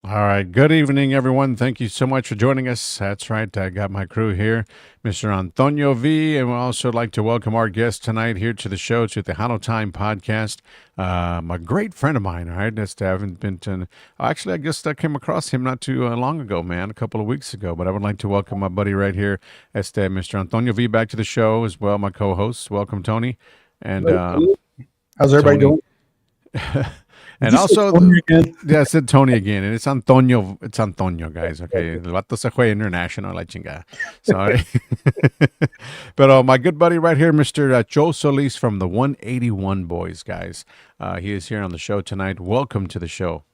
All right. Good evening, everyone. Thank you so much for joining us. That's right. I got my crew here, Mr. Antonio V. And we also like to welcome our guest tonight here to the show, to the Tejano Time podcast. A great friend of mine, all right? That's, I haven't been to, actually, I guess I came across him not too long ago, man, a couple of weeks ago. But I would like to welcome my buddy right here, Mr. Antonio V, back to the show as well, my co host. Welcome, Tony. And Hello, hello. How's everybody Tony. doing? Did And you say also, Tony again? yeah, I said Tony again, and it's Antonio. It's Antonio, guys. Okay, el vato se fue international, la chingada. Sorry, but my good buddy right here, Mister Joe Solis from the 181 Boys, guys. He is here on the show tonight. Welcome to the show.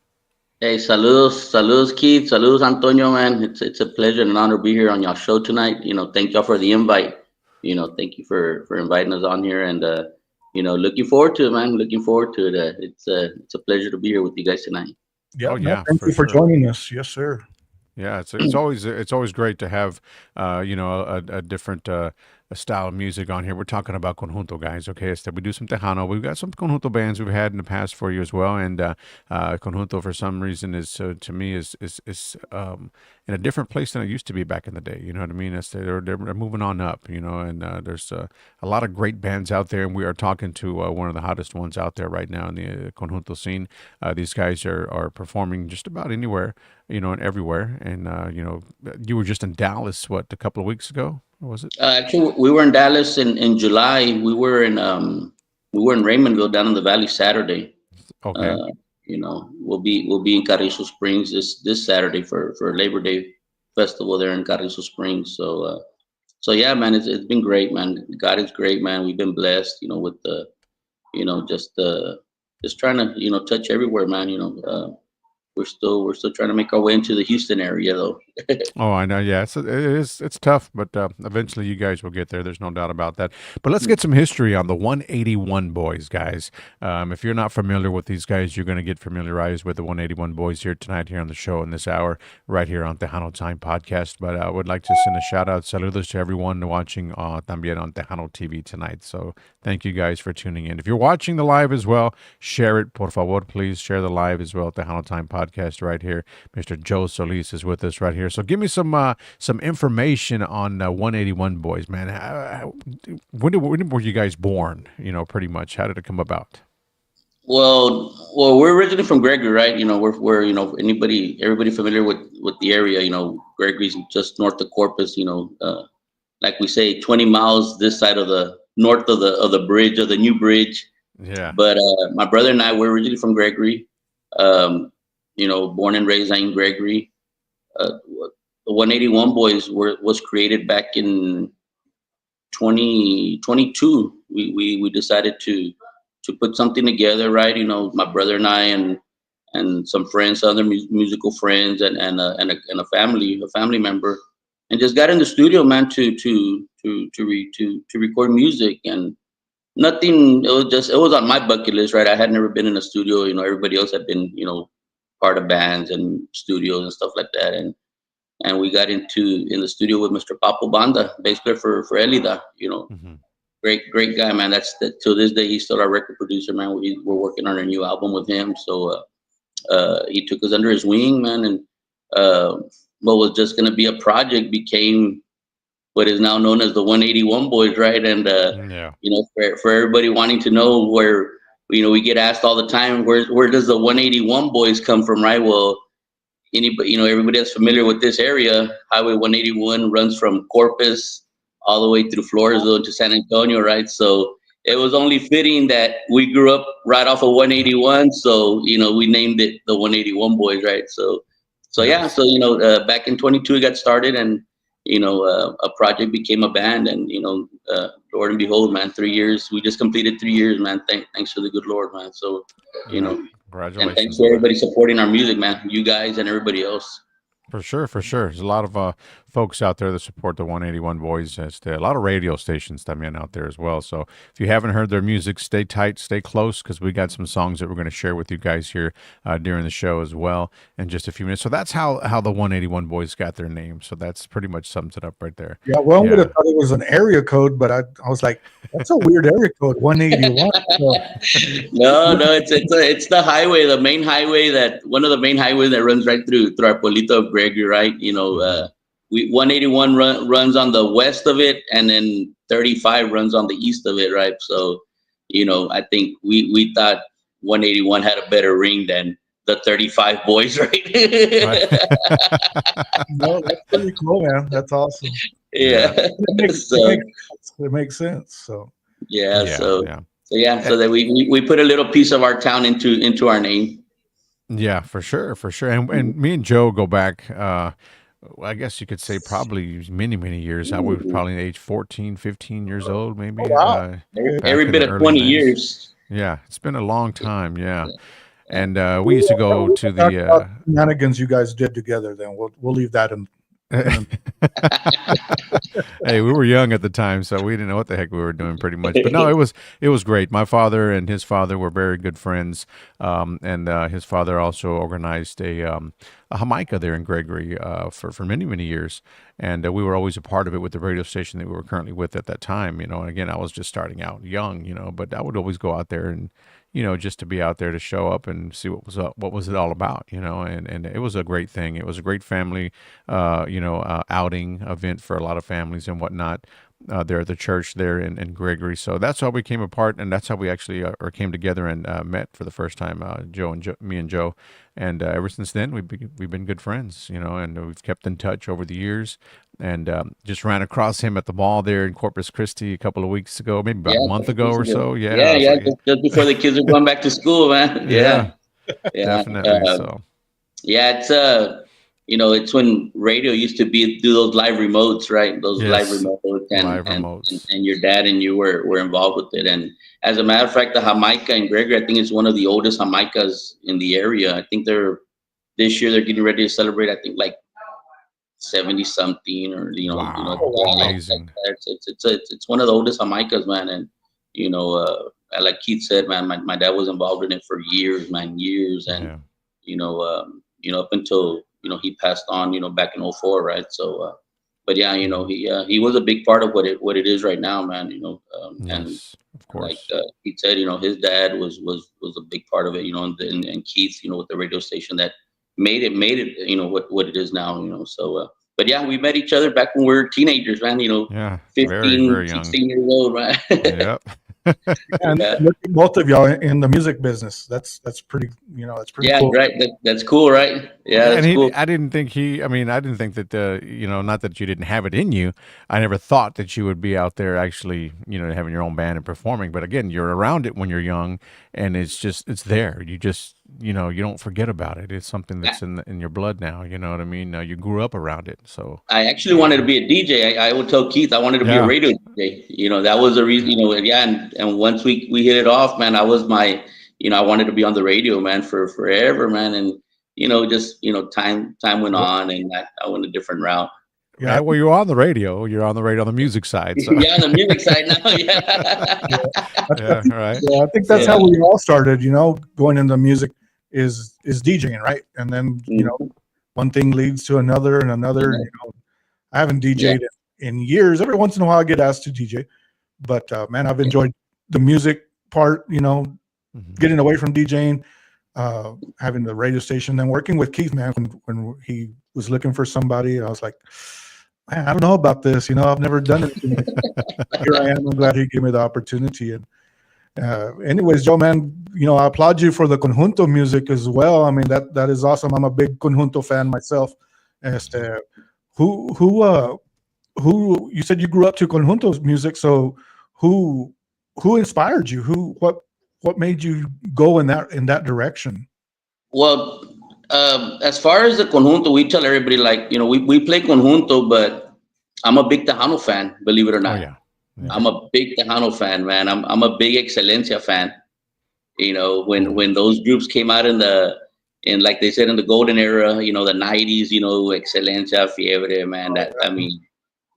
Hey, saludos, Keith, saludos, Antonio, man. It's a pleasure and an honor to be here on y'all show tonight. Thank y'all for the invite. Thank you for inviting us on here, and looking forward to it, man. Looking forward to it. It's a pleasure to be here with you guys tonight. Yeah, Oh no, yeah, thank for you for sure. joining us. Yes, sir. Yeah, it's always great to have a different style of music on here. We're talking about conjunto, guys. Okay, so we do some tejano. We've got some conjunto bands we've had in the past for you as well, and conjunto for some reason is to me is in a different place than it used to be back in the day. You know what I mean? They're moving on up. And there's a lot of great bands out there, and we are talking to one of the hottest ones out there right now in the conjunto scene. These guys are performing just about anywhere, and everywhere. And you were just in Dallas, what, a couple of weeks ago, or was it? Actually, we were in Dallas in July. We were in Raymondville down in the Valley Saturday. Okay. Uh, we'll be in Carrizo Springs this Saturday for Labor Day festival there in Carrizo Springs. So yeah, man, it's been great, man. God is great, man. We've been blessed, with the, just trying to, touch everywhere, man. We're still trying to make our way into the Houston area, though. Oh, I know. Yeah, it's tough, but eventually you guys will get there. There's no doubt about that. But let's get some history on the 181 Boys, guys. If you're not familiar with these guys, you're going to get familiarized with the 181 Boys here tonight, here on the show in this hour, right here on Tejano Time podcast. But I would like to send a shout out, saludos to everyone watching también on Tejano TV tonight. So thank you guys for tuning in. If you're watching the live as well, share it, por favor, please share the live as well. Tejano Time podcast right here. Mr. Joe Solis is with us right here. So give me some information on 181 Boys, man. When were you guys born? Pretty much. How did it come about? Well, we're originally from Gregory, right? We're everybody familiar with the area. Gregory's just north of Corpus. Like we say, 20 miles this side of the north of the bridge, of the new bridge. Yeah. But my brother and I were originally from Gregory. Um, born and raised in Gregory. Uh, the 181 Boys was created back in 2022. We decided to put something together, right? My brother and I and some friends, other musical friends, and a family member, and just got in the studio, man, to record music. And nothing. It was on my bucket list, right? I had never been in a studio. Everybody else had been, part of bands and studios and stuff like that. And we got in the studio with Mr. Papo Banda, bass player for Elida. Hmm. Great guy, man. To this day he's still our record producer, man. We're working on a new album with him. So he took us under his wing, man, and uh, what was just gonna be a project became what is now known as the 181 Boys, right? And Yeah. for everybody wanting to know where, we get asked all the time, where does the 181 Boys come from, right? Well, anybody, everybody that's familiar with this area, Highway 181 runs from Corpus all the way through Floresville to San Antonio, right? So it was only fitting that we grew up right off of 181, so we named it the 181 Boys, right? So yeah, Yes. so back in 22 it got started, and a project became a band, and Lord and behold, man, 3 years. We just completed 3 years, man. Thanks to the good Lord, man. So you No, know, and thanks congratulations, to brother. everybody supporting our music, man. You guys and everybody else. For sure, for sure. There's a lot of folks out there that support the 181 Boys. There's a lot of radio stations that in out there as well. So if you haven't heard their music, stay tight, stay close, because we got some songs that we're going to share with you guys here during the show as well in just a few minutes. So that's how the 181 Boys got their name. So that's pretty much sums it up right there. Yeah, well, I Yeah. would have thought it was an area code, but I was like, that's a weird area code, 181. So, No, it's the highway, the main highway one of the main highways that runs right through our pueblito of Gregory, right? We 181 runs on the west of it, and then 35 runs on the east of it, right? So, I think we thought 181 had a better ring than the 35 boys, right? Right. no, that's pretty cool, man. That's awesome. Yeah. It makes sense. So Yeah. Yeah, So yeah. so that we put a little piece of our town into our name. Yeah, for sure, for sure. And me and Joe go back, I guess you could say probably many, many years. I was probably age 14, 15 years old, maybe. Oh, wow. Back Every in bit the of early 20 days. years. Yeah, it's been a long time. Yeah. And we used to go to talk the. about shenanigans you guys did together. Then we'll leave that in. Hey, we were young at the time, so we didn't know what the heck we were doing, pretty much. But no, it was great. My father and his father were very good friends, and his father also organized a Jamaica there in Gregory for many, many years, and we were always a part of it with the radio station that we were currently with at that time. And again, I was just starting out young, but I would always go out there and just to be out there to show up and see what was up, what was it all about, and it was a great thing. It was a great family, outing event for a lot of families and whatnot. There at the church there in Gregory. So that's how we came apart, and that's how we actually or came together and met for the first time, me and Joe. And ever since then, we've been good friends, and we've kept in touch over the years. And just ran across him at the mall there in Corpus Christi a couple of weeks ago, maybe about a month ago or so. Yeah, Yeah. Just before the kids are going back to school, man. Yeah. Definitely. So Yeah, it's when radio used to do those live remotes, right? Those live yes, remotes, live remotes. and your dad and you were involved with it. And as a matter of fact, the Jamaica in Gregory, I think it's one of the oldest Jamaicas in the area. I think this year they're getting ready to celebrate, I think, like 70 something, or Wow, amazing. it's one of the oldest Jamaicas, man. And like Keith said, man, my dad was involved in it for years, man, years. And up until he passed on, back in '04, right? So but yeah, he was a big part of what it is right now, man. And Yes, of course. like Keith said, his dad was a big part of it, and Keith, with the radio station that made it, what it is now. So but yeah, we met each other back when we were teenagers, man. Yeah, 15, very, very young. 16 years old, right? Yep. And Yeah. look at both of y'all in the music business. That's pretty. That's pretty Yeah, cool. right. That's cool, right? Yeah, that's And cool. I didn't think I didn't think that, not that you didn't have it in you. I never thought that you would be out there actually, having your own band and performing. But again, you're around it when you're young, and it's there. You just, you don't forget about it. It's something that's in your blood now. You know what I mean? You grew up around it. So I actually wanted to be a DJ. I would tell Keith I wanted to be a Yeah. radio DJ. That was the reason. And once we hit it off, man, I was I wanted to be on the radio, man, for forever, man. And just time went on, and I went a different route. Yeah, well, you're on the radio. You're on the radio on the music side. So. Yeah, on the music side now. Yeah. Yeah, right. Yeah, I think that's how we all started. Going into music is DJing, right? And then one thing leads to another and another. I haven't DJ'd in years. Every once in a while, I get asked to DJ, but man, I've enjoyed the music part. Getting away from DJing, having the radio station, then working with Keith, man, when he was looking for somebody, I was like, man, I don't know about this. I've never done it. Here I am. I'm glad he gave me the opportunity. And anyways, Joe, man, I applaud you for the conjunto music as well. I mean, that is awesome. I'm a big conjunto fan myself. Who you said you grew up to conjunto music, so who inspired you? What made you go in that direction? Well, as far as the conjunto, we tell everybody, like, we play conjunto, but I'm a big Tejano fan, believe it or not. Oh, yeah. I'm a big Tejano fan, man. I'm a big Excelencia fan. When those groups came out in the and like they said in the golden era, you know, the '90s, you know, Excelencia, Fiebre, man. That I mean,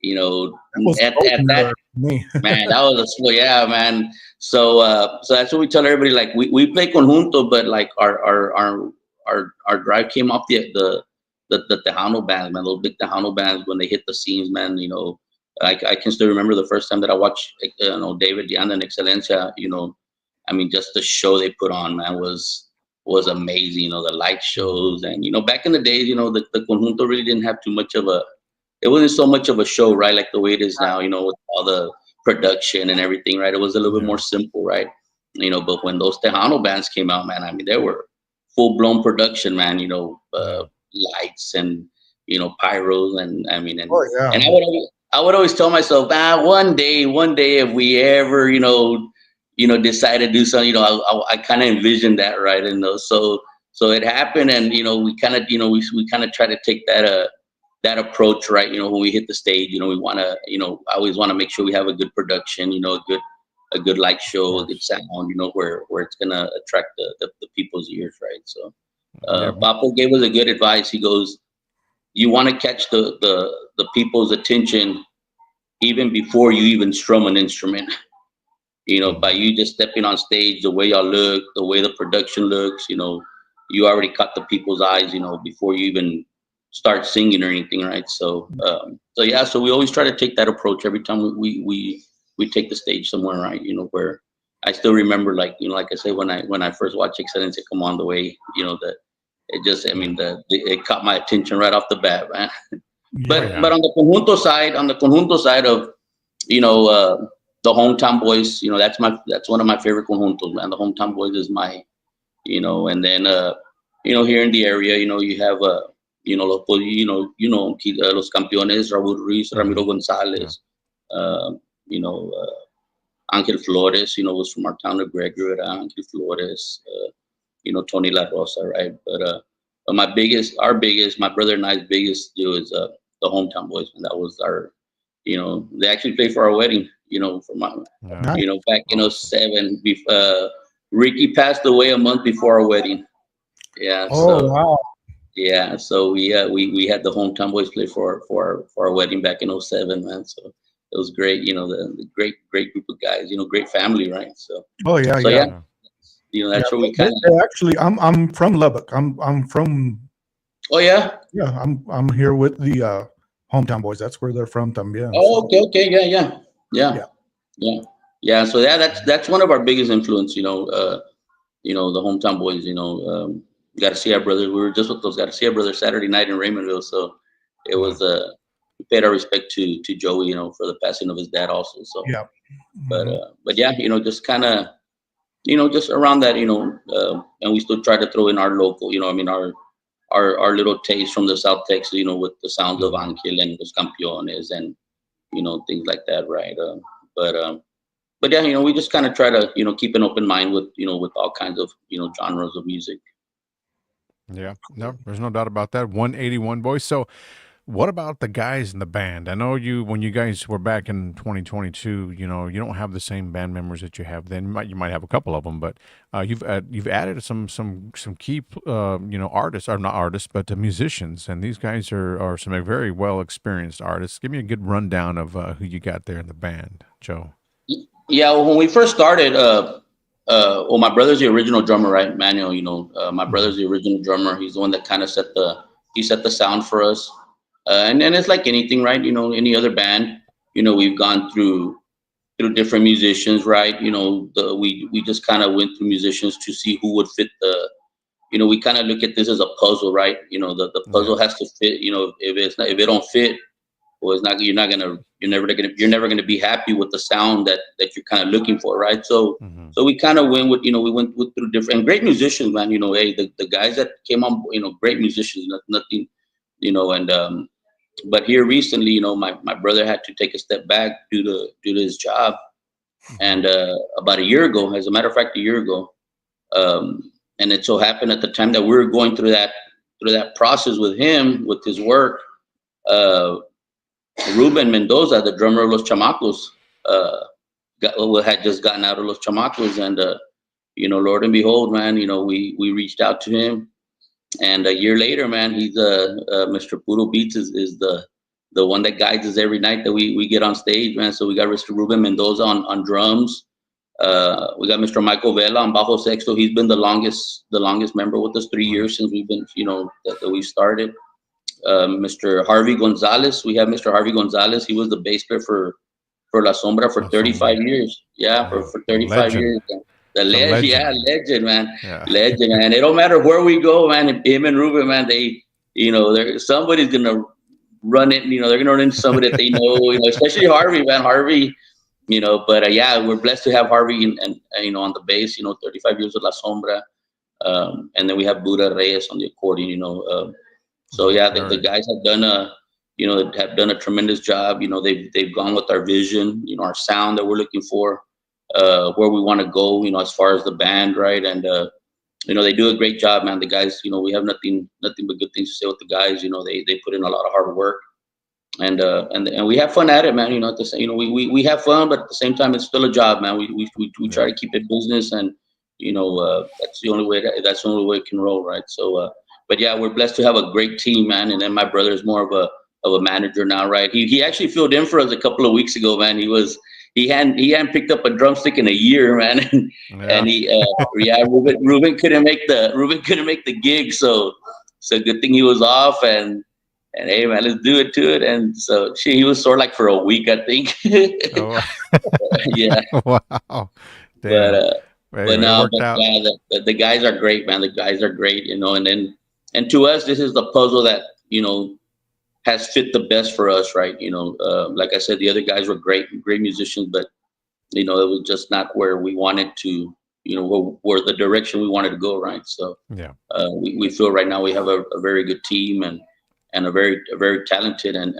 you know, That was at golden that era for me. man, that was a yeah, man. So so that's what we tell everybody. Like we play conjunto, but like our drive came off the Tejano bands, man. Those big Tejano bands when they hit the scenes, man. You know, I can still remember the first time that I watched, you know, David Diana and Excelencia. You know, I mean, just the show they put on, man, was amazing. You know, the light shows, and you know, back in the days, you know, the conjunto really didn't have too much of a. It wasn't so much of a show, right? Like the way it is now, you know, with all the production and everything, right? It was a little bit more simple, right? You know, but when those Tejano bands came out, man, I mean, they were full blown production, man. You know, lights and you know pyros, and I mean, Oh yeah. and I would always tell myself, one day, if we ever, you know, decide to do something, you know, I kind of envisioned that, right? And so it happened, and you know, we kind of, you know, we kind of try to take that approach, right? You know, when we hit the stage, you know, we want to, you know, I always want to make sure we have a good production, you know, a good light show, a good sound, you know, where it's gonna attract the people's ears, right? So, Papo gave us a good advice. He goes, you want to catch the people's attention even before you even strum an instrument. You know, by you just stepping on stage, the way y'all look, the way the production looks, you know, you already caught the people's eyes, you know, before you even start singing or anything, right? So, so yeah, so we always try to take that approach every time we take the stage somewhere, right? You know, where I still remember, like, you know, like I say, when I first watched Excelencia come on the way, you know, that it just, I mean, it caught my attention right off the bat, man. But on the conjunto side of, you know, the hometown boys, you know, that's one of my favorite conjuntos, man. The hometown boys is my, you know, and then you know, here in the area, you know, you have you know, los campeones, Raúl Ruiz, Ramiro Gonzalez, you know, Angel Flores, you know, was from our town of Gregory, Angel Flores, you know, Tony La Rosa, right? But my brother and I's biggest deal is the hometown boys, and that was our, you know, they actually played for our wedding, you know, for my, you know, back in '07. Ricky passed away a month before our wedding. Yeah. Oh wow. Yeah, so we had the hometown boys play for our wedding back in '07, man. So it was great, you know, the great group of guys, you know, great family, right? So Oh yeah, so yeah. yeah, you know, that's Yeah, where we kind of. actually, I'm from Lubbock. I'm from Oh yeah. yeah. I'm here with the hometown boys. That's where they're from, también. Oh, So okay, yeah, yeah, yeah. So yeah, that's one of our biggest influence, you know, the hometown boys, you know, Garcia brothers. We were just with those Garcia brothers Saturday night in Raymondville, so it was we paid our respect to Joey, you know, for the passing of his dad also. So, yeah. but yeah, you know, just kind of, you know, just around that, you know, and we still try to throw in our local, you know, I mean, our little taste from the South Texas, you know, with the sounds of Angel and Los Campeones and you know things like that, right? But but yeah, you know, we just kind of try to, you know, keep an open mind with, you know, with all kinds of, you know, genres of music. Yeah, no, there's no doubt about that. 181 boys. So, what about the guys in the band? I know when you guys were back in 2022, you know, you don't have the same band members that you have then. You might have a couple of them, but you've added some key you know, artists, or not artists, but musicians, and these guys are some very well experienced artists. Give me a good rundown of who you got there in the band, Joe. Yeah, well, when we first started, well, my brother's the original drummer, right, Manuel? You know, my brother's the original drummer. He's the one that kind of set the sound for us. And it's like anything, right? You know, any other band, you know, we've gone through different musicians, right? You know, we just kind of went through musicians to see who would fit the. You know, we kind of look at this as a puzzle, right? You know, the puzzle has to fit. You know, if it don't fit, well, it's not. You're never gonna be happy with the sound that you're kind of looking for, right? So so we kind of went with, you know, we went with through different and great musicians, man. You know, hey, the guys that came on, you know, great musicians, nothing, you know, and but here recently, you know, my brother had to take a step back due to his job, and about a year ago, as a matter of fact, a year ago, and it so happened at the time that we were going through that process with him with his work. Uh, Ruben Mendoza, the drummer of Los Chamacos, had just gotten out of Los Chamacos, and you know, Lord and behold, man, you know, we reached out to him, And a year later, man, he's Mr. Puro Beats is the one that guides us every night that we get on stage, man. So we got Mr. Ruben Mendoza on drums. We got Mr. Michael Vela on bajo sexto. He's been the longest member with us, 3 years since we've been, that we started. Mr. Harvey Gonzalez. We have Mr. Harvey Gonzalez. He was the bass player for La Sombra for 35 years. Yeah, for 35 Legend. years. The It's a legend, legend. yeah, legend, man. Yeah. Legend, man. It don't matter where we go, man. Him and Ruben, man, they, somebody's gonna run it. They're gonna run into somebody that they know. Especially Harvey, man. Harvey, But yeah, we're blessed to have Harvey and on the bass. 35 years with La Sombra, and then we have Buddha Reyes on the accordion. So yeah, the guys have done a tremendous job. They've gone with our vision, our sound that we're looking for, where we want to go, as far as the band, right? And they do a great job, man. The guys, we have nothing but good things to say with the guys. They put in a lot of hard work, and we have fun at it, man. At the same, we have fun, but at the same time, it's still a job, man. We try to keep it business, and that's the only way it can roll, right? So. But yeah, we're blessed to have a great team, man. And then my brother's more of a manager now, right? He actually filled in for us a couple of weeks ago, man. He hadn't picked up a drumstick in a year, man. And Ruben couldn't make the gig, so good thing he was off. And hey, man, let's do it to it. And so he was sore like for a week, I think. Oh. Yeah. Wow. Damn. But no, yeah, the guys are great, man. The guys are great, and to us, this is the puzzle that, has fit the best for us, right? Like I said, the other guys were great musicians, but, it was just not where we wanted to, where the direction we wanted to go, right? So yeah, we feel right now we have a very good team and a very talented and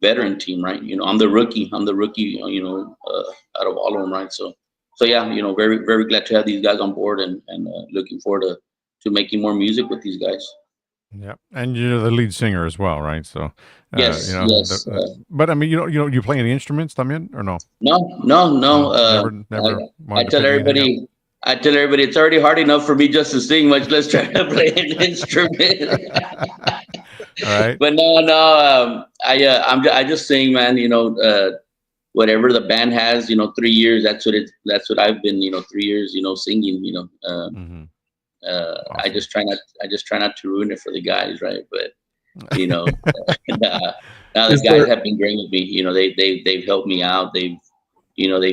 veteran team, right? I'm the rookie, out of all of them, right? So yeah, very, very glad to have these guys on board and looking forward to making more music with these guys. Yeah, and you're the lead singer as well, right? So yes, yes. But I mean, you play any instruments, también, or no? No. Never. I tell everybody, it's already hard enough for me just to sing, much less try to play an instrument. All right. But no. I just sing, man. Whatever the band has, 3 years. That's what I've been, 3 years, singing. Awesome. I just try not to ruin it for the guys, right? But now the guys have been great with me. They've helped me out. They've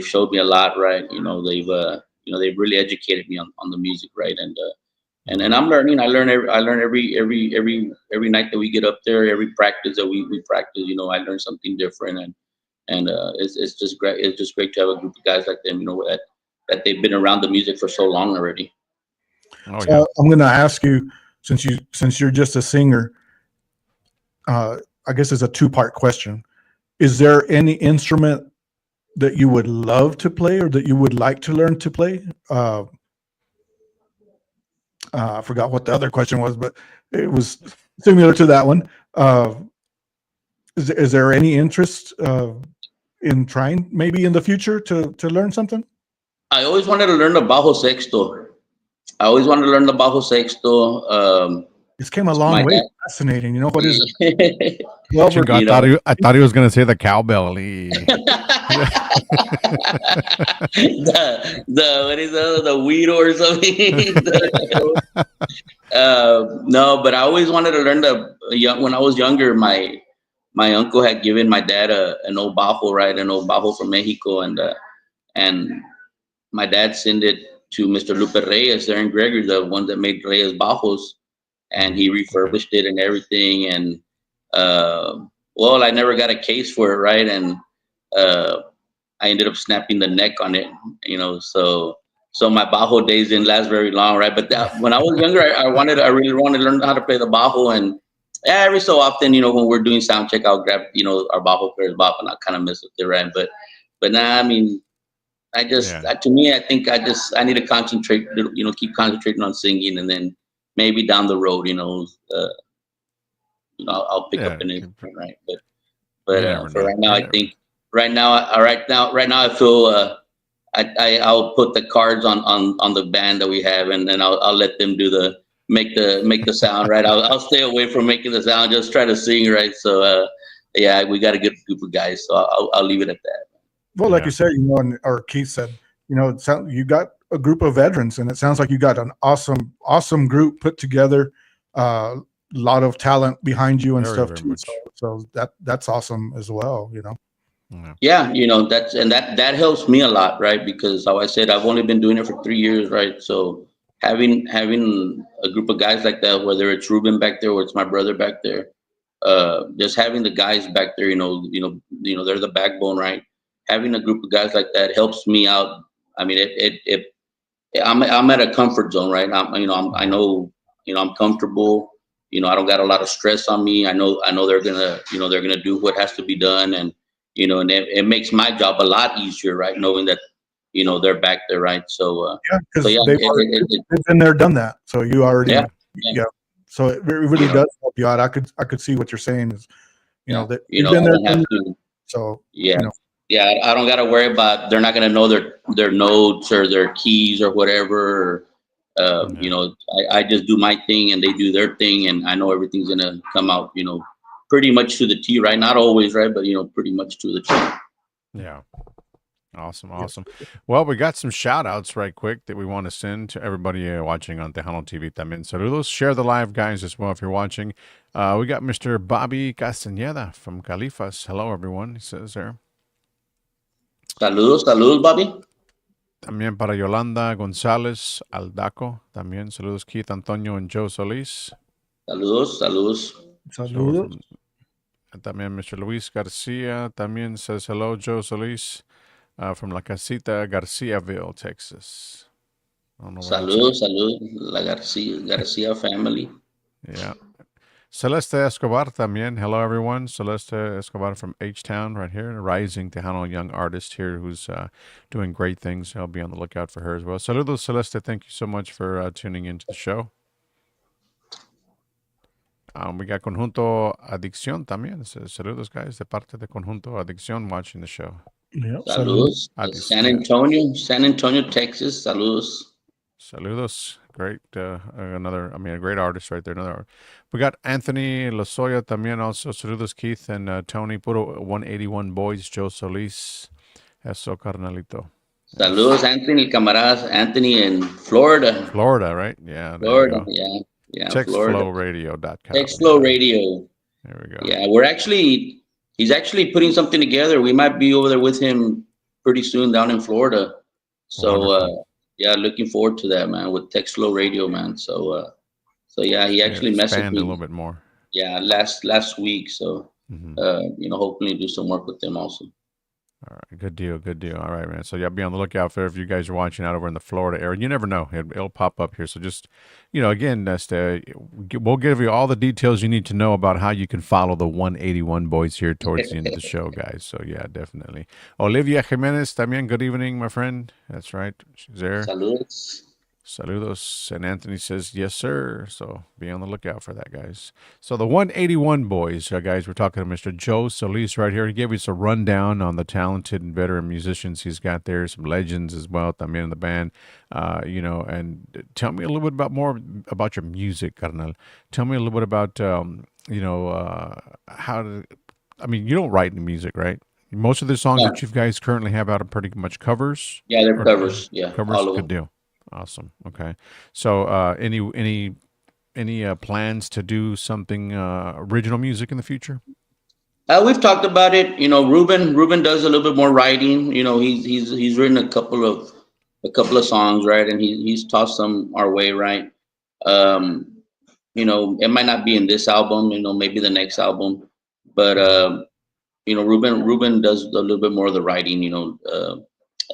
showed me a lot, right? They've really educated me on the music, right? And I'm learning. I learn every night that we get up there. Every practice that we practice, I learn something different, and it's just great. It's just great to have a group of guys like them, that they've been around the music for so long already. Oh, so yeah. I'm going to ask you, since you're just a singer, I guess it's a two-part question. Is there any instrument that you would love to play or that you would like to learn to play? I forgot what the other question was, but it was similar to that one. Is there any interest in trying maybe in the future to learn something? I always wanted to learn the bajo sexto. It's came a long way. Fascinating. You know what is it? I thought he was going to say the cowbell. What is that? The weed or something? No, but I always wanted to learn when I was younger, my uncle had given my dad an old bajo, right? An old bajo from Mexico, and my dad sent it to Mr. Lupe Reyes there in Gregory, the one that made Reyes bajos, and he refurbished it and everything. And well, I never got a case for it, right? And I ended up snapping the neck on it, so my bajo days didn't last very long, right? But when I was younger, I really wanted to learn how to play the bajo, and every so often, when we're doing sound check, I'll grab, our bajo player's bajo and I'll kind of mess with it, right? But now, I mean, I just, to me, I think I need to concentrate, keep concentrating on singing, and then maybe down the road, I'll pick up an instrument, right? But for right now, I think right now I feel I'll put the cards on the band that we have, and then I'll let them do make the sound, right. I'll stay away from making the sound, just try to sing, right. So yeah, we got a good group of guys, so I'll leave it at that. Well, like you said, or Keith said, you got a group of veterans, and it sounds like you got an awesome group put together. A lot of talent behind you and Very, stuff very too. much. So that's awesome as well. Yeah, that helps me a lot, right? Because how I said, I've only been doing it for 3 years, right? So having a group of guys like that, whether it's Ruben back there or it's my brother back there, just having the guys back there, they're the backbone, right? Having a group of guys like that helps me out. I mean, I'm at a comfort zone, right? I know, I'm comfortable. I don't got a lot of stress on me. I know they're gonna do what has to be done, and and it makes my job a lot easier, right? Knowing that they're back there, right? So Yeah, because so yeah, they've been there, done that. So you already, yeah, yeah. So it really does help you out. I could see what you're saying is, that you've been I there, don't have to. so Yeah. Yeah, I don't got to worry about, they're not going to know their notes or their keys or whatever. I just do my thing and they do their thing, and I know everything's going to come out, pretty much to the T, right? Not always, right? But, pretty much to the T. Yeah. Awesome. Well, we got some shout outs right quick that we want to send to everybody watching on Tejano TV también. Saludos. Share the live, guys, as well if you're watching. We got Mr. Bobby Castañeda from Califas. Hello, everyone, he says there. Saludos, Bobby. También para Yolanda González Aldaco. También saludos, Keith Antonio and Joe Solis. Saludos. También Mr. Luis Garcia también says hello, Joe Solis. From La Casita, Garciaville, Texas. Saludos, La Garcia family. Yeah. Celeste Escobar también. Hello, everyone. Celeste Escobar from H-Town right here. A rising Tejano young artist here who's doing great things. I'll be on the lookout for her as well. Saludos, Celeste. Thank you so much for tuning into the show. We got Conjunto Adicción también. Saludos, guys, de parte de Conjunto Adicción watching the show. Yep. Saludos. San Antonio, Texas. Saludos. Great. A great artist right there. We got Anthony Lozoya también also. Saludos, Keith and Tony. Puro 181 boys. Joe Solis. Eso, carnalito. Saludos, Anthony, camaradas. Anthony in Florida. Florida, right? Yeah. Florida, yeah. TextFlowRadio.com. TextFlow Radio. There we go. Yeah, he's actually putting something together. We might be over there with him pretty soon down in Florida. So, yeah, looking forward to that, man, with TextFlow Radio, man. So yeah, he actually messaged me a little bit more. Yeah, last week. So, hopefully do some work with them also. All right, good deal. All right, man. So yeah, be on the lookout for if you guys are watching out over in the Florida area. You never know; it'll pop up here. So just, again, we'll give you all the details you need to know about how you can follow the 181 boys here towards the end of the show, guys. So yeah, definitely. Olivia Jimenez, también. Good evening, my friend. That's right, she's there. Saludos. And Anthony says, yes, sir. So be on the lookout for that, guys. So the 181 boys, guys, we're talking to Mr. Joe Solis right here. He gave us a rundown on the talented and veteran musicians he's got there, some legends as well, también in the band. And tell me a little bit more about your music, carnal. Tell me a little bit about, you don't write any music, right? Most of the songs that you guys currently have out are pretty much covers? Yeah, they're covers. Yeah, covers. Good deal. Awesome. Okay. So, any plans to do something original music in the future? We've talked about it. Ruben does a little bit more writing. He's written a couple of songs, right? And he's tossed some our way, right? It might not be in this album. Maybe the next album, but Ruben does a little bit more of the writing.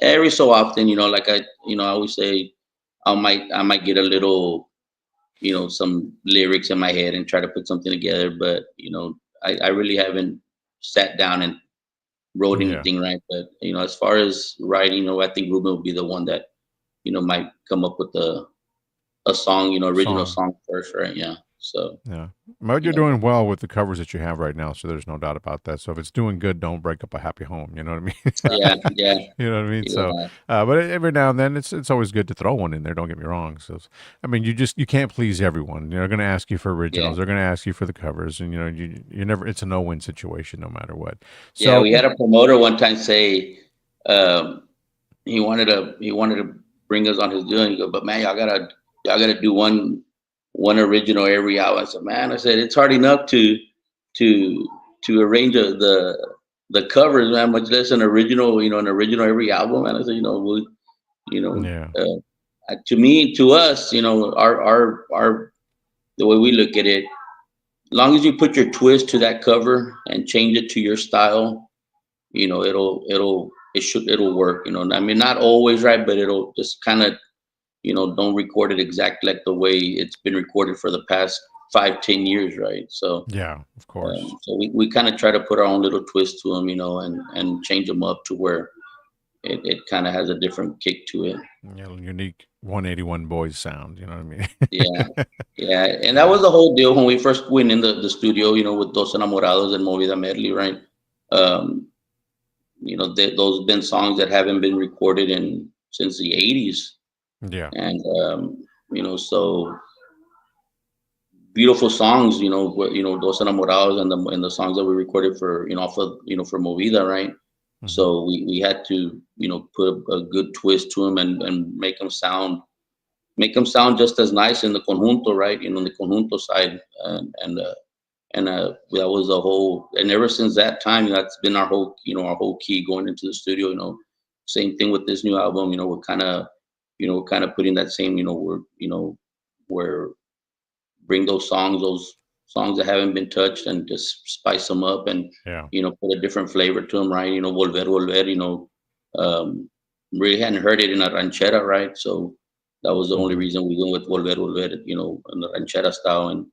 Every so often, like I always say, I might get a little, some lyrics in my head and try to put something together. But, I really haven't sat down and wrote anything, right? But, as far as writing, I think Ruben will be the one that, might come up with a song, original song first, right? Yeah. So Yeah. But you're you know, doing well with the covers that you have right now, so there's no doubt about that. So if it's doing good, don't break up a happy home. You know what I mean? yeah, yeah, You know what I mean? So, yeah, but every now and then, it's always good to throw one in there. Don't get me wrong. So, I mean, you can't please everyone. They're going to ask you for yeah. originals. They're going to ask you for the covers, and you never. It's a no win situation, no matter what. Yeah, So, we had a promoter one time say um, he wanted to bring us on his deal, and he go, but man, y'all gotta do one original every hour. I said, man, I said it's hard enough to arrange the covers, man, much less an original, an original every album. And I said, you know, yeah, to me, to us, our the way we look at it, as long as you put your twist to that cover and change it to your style, it'll work. I mean, not always right, but it'll just kind of, don't record it exactly like the way it's been recorded for the past 5, 10 years, right? So, yeah, of course. we kind of try to put our own little twist to them, and change them up to where it kind of has a different kick to it. Unique 181 boys sound. You know what I mean? Yeah, yeah, and that Yeah. was the whole deal when we first went in the studio, with Dos Enamorados and Movida Medley, right? Um, those have been songs that haven't been recorded in since the '80s, Yeah. and so beautiful songs, Dos Enamorados and the songs that we recorded for off of for Movida, right? Hmm. So we had to put a good twist to them and make them sound just as nice in the conjunto, right? In the conjunto side, and that was a whole. And ever since that time, that's been our whole key going into the studio. Same thing with this new album. We're kind of putting that same. We're bring those songs that haven't been touched and just spice them up and Yeah. put a different flavor to them, right? Volver, volver. Um, really hadn't heard it in a ranchera, right? So that was the only Hmm. reason we went with volver, volver, in the ranchera style, and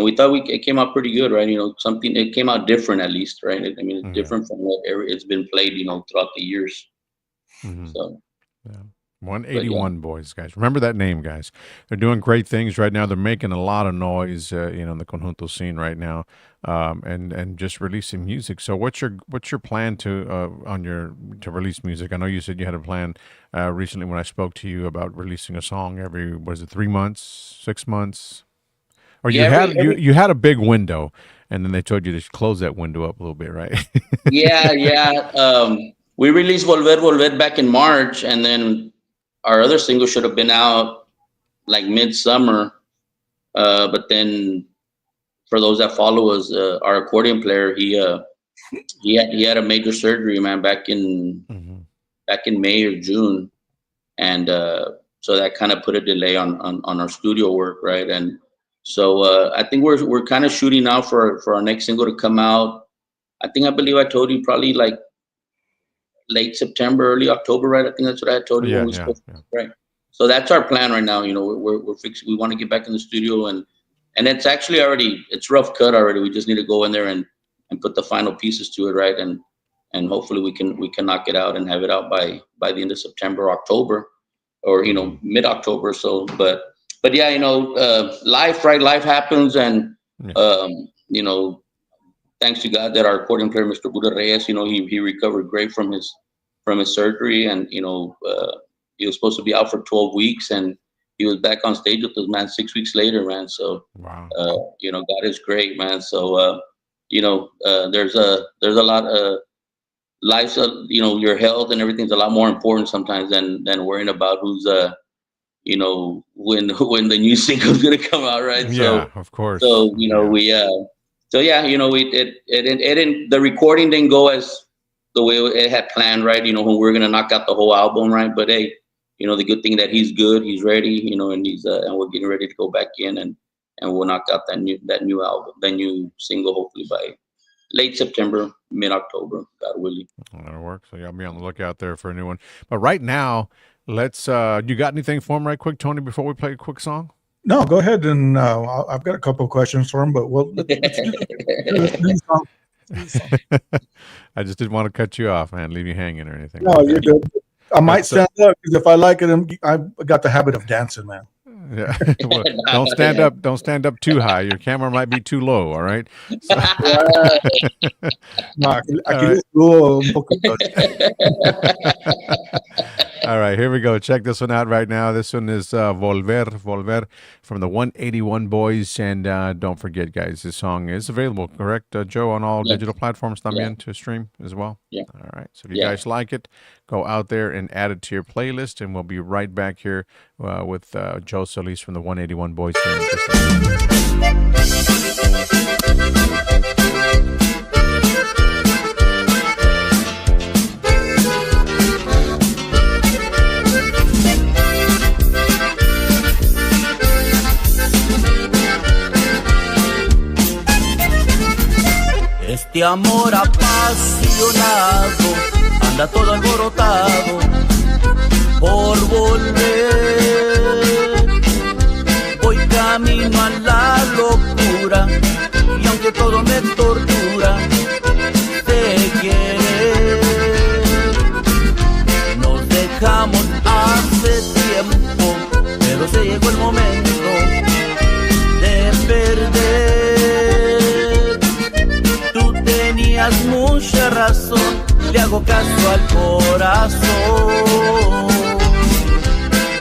we thought it came out pretty good, right? Something it came out different at least, right? I mean, it's Yeah. different from what it's been played, throughout the years. Hmm. So, Yeah. but yeah, 181 boys, guys. Remember that name, guys. They're doing great things right now. They're making a lot of noise, in the conjunto scene right now, and just releasing music. So, what's your plan to release music? I know you said you had a plan recently when I spoke to you about releasing a song every, was it 3 months, 6 months, or yeah, you had every you you had a big window, and then they told you to close that window up a little bit, right? yeah, yeah. We released Volver Volver back in March, and then our other single should have been out like midsummer. But then, for those that follow us, our accordion player, he had a major surgery, man, Hmm. back in May or June, and so that kind of put a delay on our studio work, right? And so I think we're kind of shooting now for our next single to come out. I believe I told you probably like late September, early October, right? I think that's what I had told you when Yeah, we yeah, spoke, yeah. right? So that's our plan right now. We're fixing. We want to get back in the studio, and it's actually it's rough cut already. We just need to go in there and put the final pieces to it, right? And hopefully we can knock it out and have it out by the end of September, October, or Hmm. mid October. So, but yeah, life, right? Life happens, and Yeah. um, you know thanks to God that our accordion player, Mr. Buda Reyes, he recovered great from his surgery, and he was supposed to be out for 12 weeks, and he was back on stage with us, man, 6 weeks later, man. So, Wow. God is great, man. So, there's a lot of life's, your health and everything's a lot more important sometimes than worrying about who's when when the new single's gonna come out, right? Yeah, So, of course. so Yeah. we so yeah, we it didn't the recording didn't go as the way it had planned, right? When we were gonna knock out the whole album, right? But hey, the good thing that he's good, he's ready, and he's and we're getting ready to go back in and we'll knock out that new album, that new single, hopefully by late September, mid October, God willing. That'll work. So y'all be on the lookout there for a new one. But right now, let's you got anything for him right quick, Tony, before we play a quick song? No, go ahead, and I've got a couple of questions for him, but let's do the song. Let's do the song. I just didn't want to cut you off, man, leave you hanging or anything No, like you're that. good. I might But stand up because if I like it, I've got the habit of dancing, man. Yeah. Well, don't stand up. Don't stand up too high. Your camera might be too low. All right. So, No, all aquí right. les subo un poquito. All right. Here we go. Check this one out right now. This one is Volver from the 181 Boys. And don't forget, guys, this song is available, correct, Joe, on all Yes. digital platforms Yeah. to stream as well? Yeah. All right. So if you Yeah. guys like it, go out there and add it to your playlist. And we'll be right back here with Joe Solis from the 181 Boys here in just a minute. Este amor apasionado anda todo alborotado por volver. Voy camino a la locura y aunque todo me tortura, te quiere. Nos dejamos hace tiempo, pero se llegó el momento de perder. Tenías mucha razón, le hago caso al corazón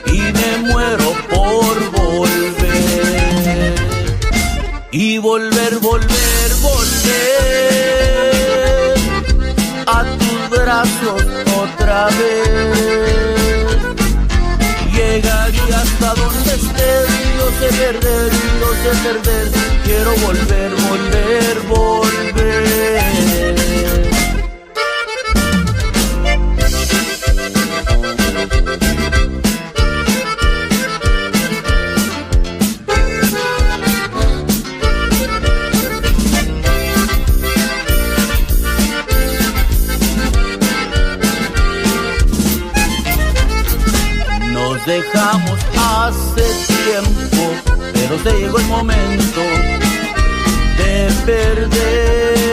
y me muero por volver. Y volver, volver, volver a tus brazos otra vez. Llegaría hasta donde estés, yo sé perder, yo sé perder. Quiero volver, volver, volver. Nos dejamos hace tiempo, pero se llegó el momento de perder.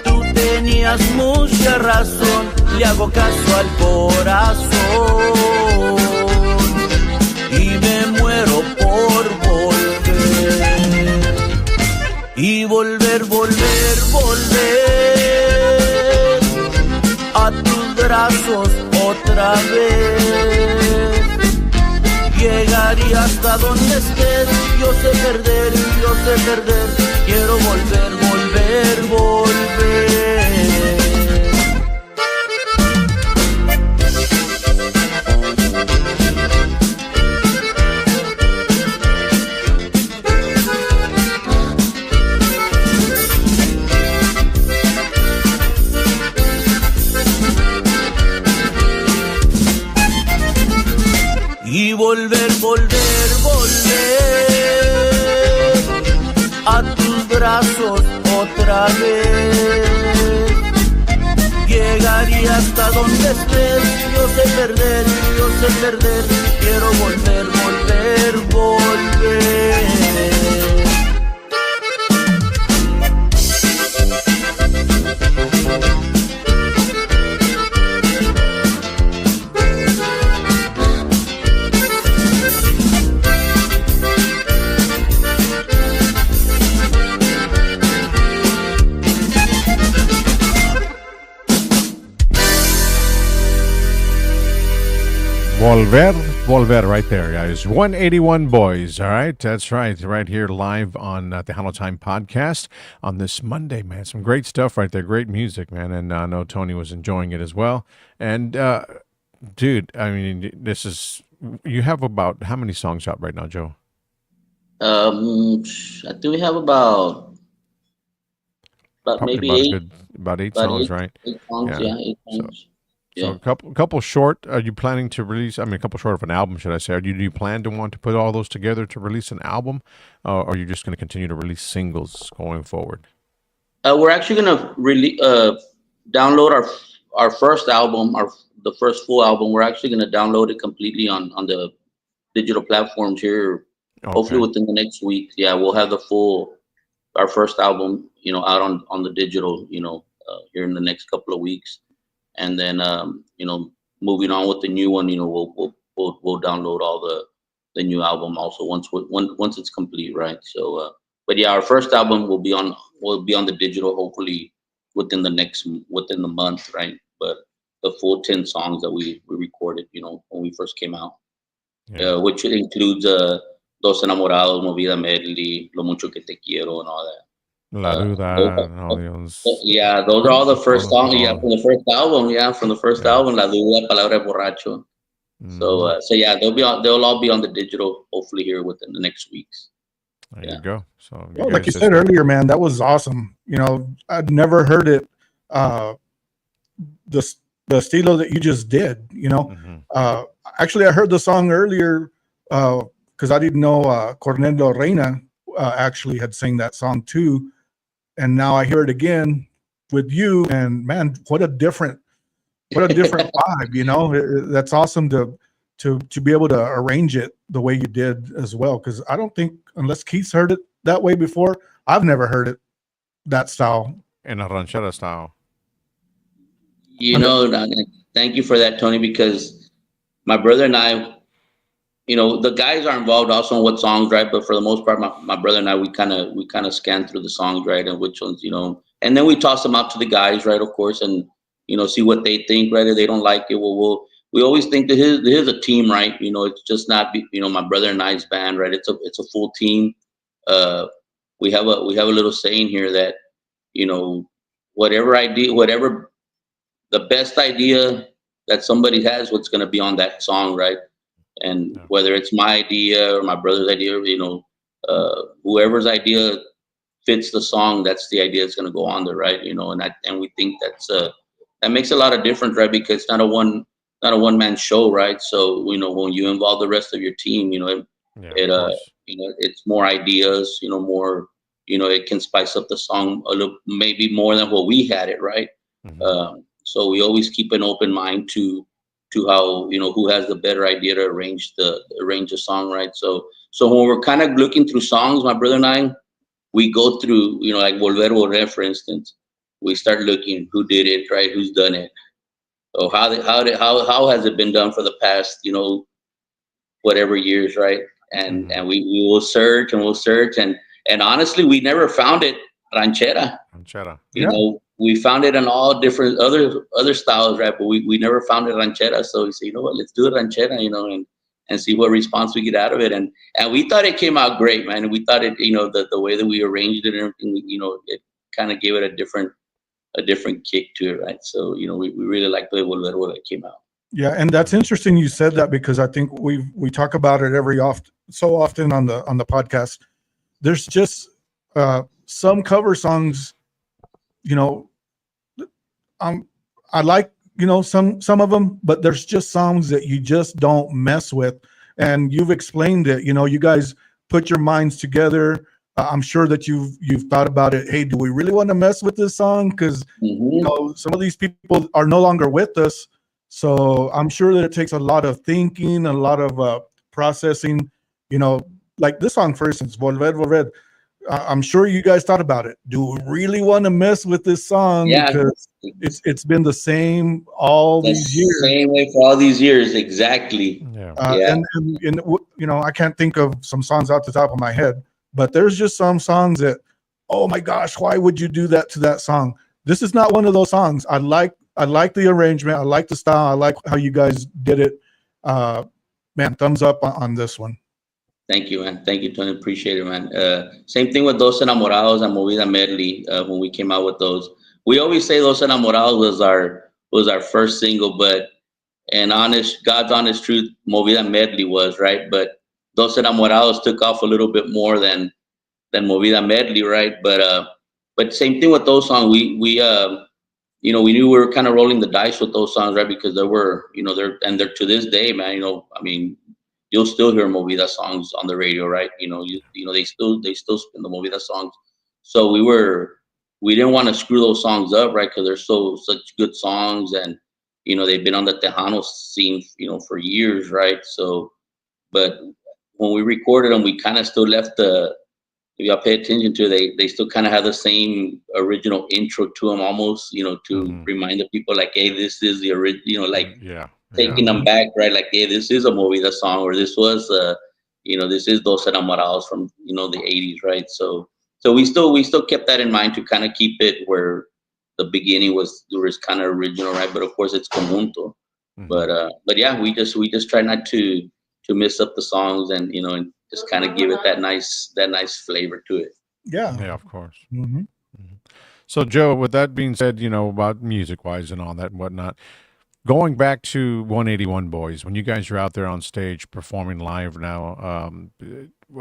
Tú tenías mucha razón, le hago caso al corazón y me muero por volver. Y volver, volver, volver a tus brazos otra vez. Llegaría hasta donde estés, yo sé perder, yo sé perder. Quiero volver, volver, volver. Y volver, volver, volver a tus brazos otra vez. Llegaría hasta donde estés, yo sé perder, yo sé perder. Quiero volver, volver, volver. Volver, volver, right there, guys. 181 Boys, all right? That's right. Right here live on the Tejano Time podcast on this Monday, man. Some great stuff right there. Great music, man. And I know Tony was enjoying it as well. And, dude, I mean, this is, you have about how many songs out right now, Joe? I think we have about Probably maybe about eight. about eight About songs, right? 8 songs, Yeah. yeah, 8 So, songs. So Yeah. a couple short. Are you planning to release? I mean, a couple short of an album, should I say? Do you plan to want to put all those together to release an album, or are you just going to continue to release singles going forward? We're actually gonna really download our first album, the first full album. We're actually gonna download it completely on the digital platforms here. Hopefully Okay. within the next week. Yeah, we'll have our first album, out on the digital, here in the next couple of weeks, and then moving on with the new one, we'll download all the new album also once it's complete, right? So, but yeah, our first album will be on the digital hopefully within the month, right? But the full 10 songs that we recorded, when we first came out, Yeah. which includes Dos Enamorados, Movida Medley, Lo Mucho Que Te Quiero, and all that. La Those Duda and all those. yeah, those are all the first songs. Yeah, All, from the first album. Yeah, from the first yeah. album, La Duda, Palabra de Borracho. So, Mhm. so yeah, they'll all be on the digital hopefully here within the next weeks. There Yeah. you go. So you Well, like guys you just said earlier, man, that was awesome. I'd never heard it. Uh, the the estilo that you just did. Mhm. Uh, Actually, I heard the song earlier because I didn't know Cornelio Reina actually had sang that song too, and now I hear it again with you. And man, what a different vibe. That's awesome to be able to arrange it the way you did as well. Because I don't think unless Keith's heard it that way before, I've never heard it that style. In a ranchera style. You know, thank you for that, Tony, because my brother and I, the guys are involved also in what songs, right? But for the most part, my brother and I, we kind of scan through the songs, right, and which ones, and then we toss them out to the guys, right, of course, and see what they think, right? If they don't like it, we always think that here's a team, right? It's just not my brother and I's band, right? It's a full team. Uh, we have a little saying here that whatever the best idea that somebody has, what's going to be on that song, right? And Yeah. whether it's my idea or my brother's idea, whoever's idea fits the song, that's the idea that's going to go on there, right? And we think that makes a lot of difference, right? Because it's not a one man show, right? So when you involve the rest of your team, Yeah, it of course. it's more ideas, more, it can spice up the song a little, maybe more than what we had it, right? Mhm. So we always keep an open mind to how, who has the better idea to arrange the song, right? So when we're kind of looking through songs, my brother and I, we go through, like Volver Volver, for instance. We start looking who did it, right? Who's done it? So how has it been done for the past, whatever years, right? And Mhm. and we will search and we'll search, and honestly, we never found it ranchera. Ranchera. Yeah, We found it in all different other styles, right? But we never found it ranchera. So we say, what, let's do it ranchera, and see what response we get out of it. And we thought it came out great, man. And we thought it, the way that we arranged it and everything, it kind of gave it a different kick to it, right? So we really like the way Volver Volver came out. yeah, and that's interesting you said that because I think we talk about it so often on the podcast. There's just some cover songs, you know, I like some of them, but there's just songs that you just don't mess with. And you've explained it. You guys put your minds together. I'm sure that you've thought about it. Hey, do we really want to mess with this song? Because some of these people are no longer with us. So I'm sure that it takes a lot of thinking, a lot of processing. Like this song, for instance, Volver Volver. I'm sure you guys thought about it. Do we really want to mess with this song? Yeah, Because it's been the same all the these years. same way for all these years, exactly. Yeah. Yeah. And I can't think of some songs out the top of my head, but there's just some songs that, oh my gosh, why would you do that to that song? This is not one of those songs. I like the arrangement. I like the style. I like how you guys did it. Man, thumbs up on this one. Thank you, man. Thank you, Tony. Appreciate it, man. Same thing with Dos Enamorados and Movida Medley. When we came out with those, we always say Dos Enamorados was our first single, but God's honest truth, Movida Medley was, right. But Dos Enamorados took off a little bit more than Movida Medley, right. But same thing with those songs. We knew we were kind of rolling the dice with those songs, right? Because they're to this day, man. I mean, you'll still hear Movida songs on the radio, right? They still spin the Movida songs. So we didn't want to screw those songs up, right? Because they're such good songs, and they've been on the Tejano scene, for years, right? So, but when we recorded them, we kind of still left if y'all pay attention to it, they still kind of have the same original intro to them almost, to Mhm. remind the people like, hey, this is the original, like Yeah. taking them back, right? Like, hey, this is a movie, the song, or this was, this is Dos Enamorados from, the 80s, right? So we still kept that in mind to kind of keep it where the beginning was kind of original, right? But of course, it's conjunto. But yeah, we just try not to mess up the songs, and just kind of give it that nice flavor to it. Yeah. Yeah, of course. Hmm. So, Joe, with that being said, about music wise and all that and whatnot, going back to 181 Boys, when you guys are out there on stage performing live now,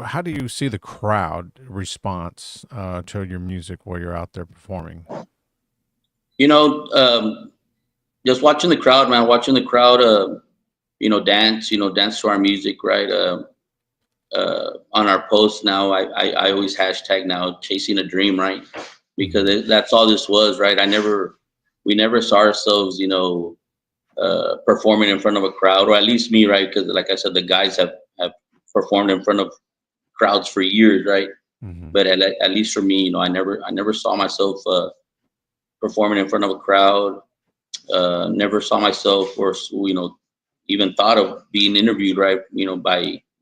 how do you see the crowd response to your music while you're out there performing? You know, just watching the crowd, man, watching the crowd, dance to our music, right? On our posts now, I always hashtag now chasing a dream, right? Because that's all this was, right? We never saw ourselves, performing in front of a crowd, or at least me, right? Because like I said, the guys have performed in front of crowds for years, right? But at least for me, I never saw myself performing in front of a crowd. Never saw myself, or even thought of being interviewed, right?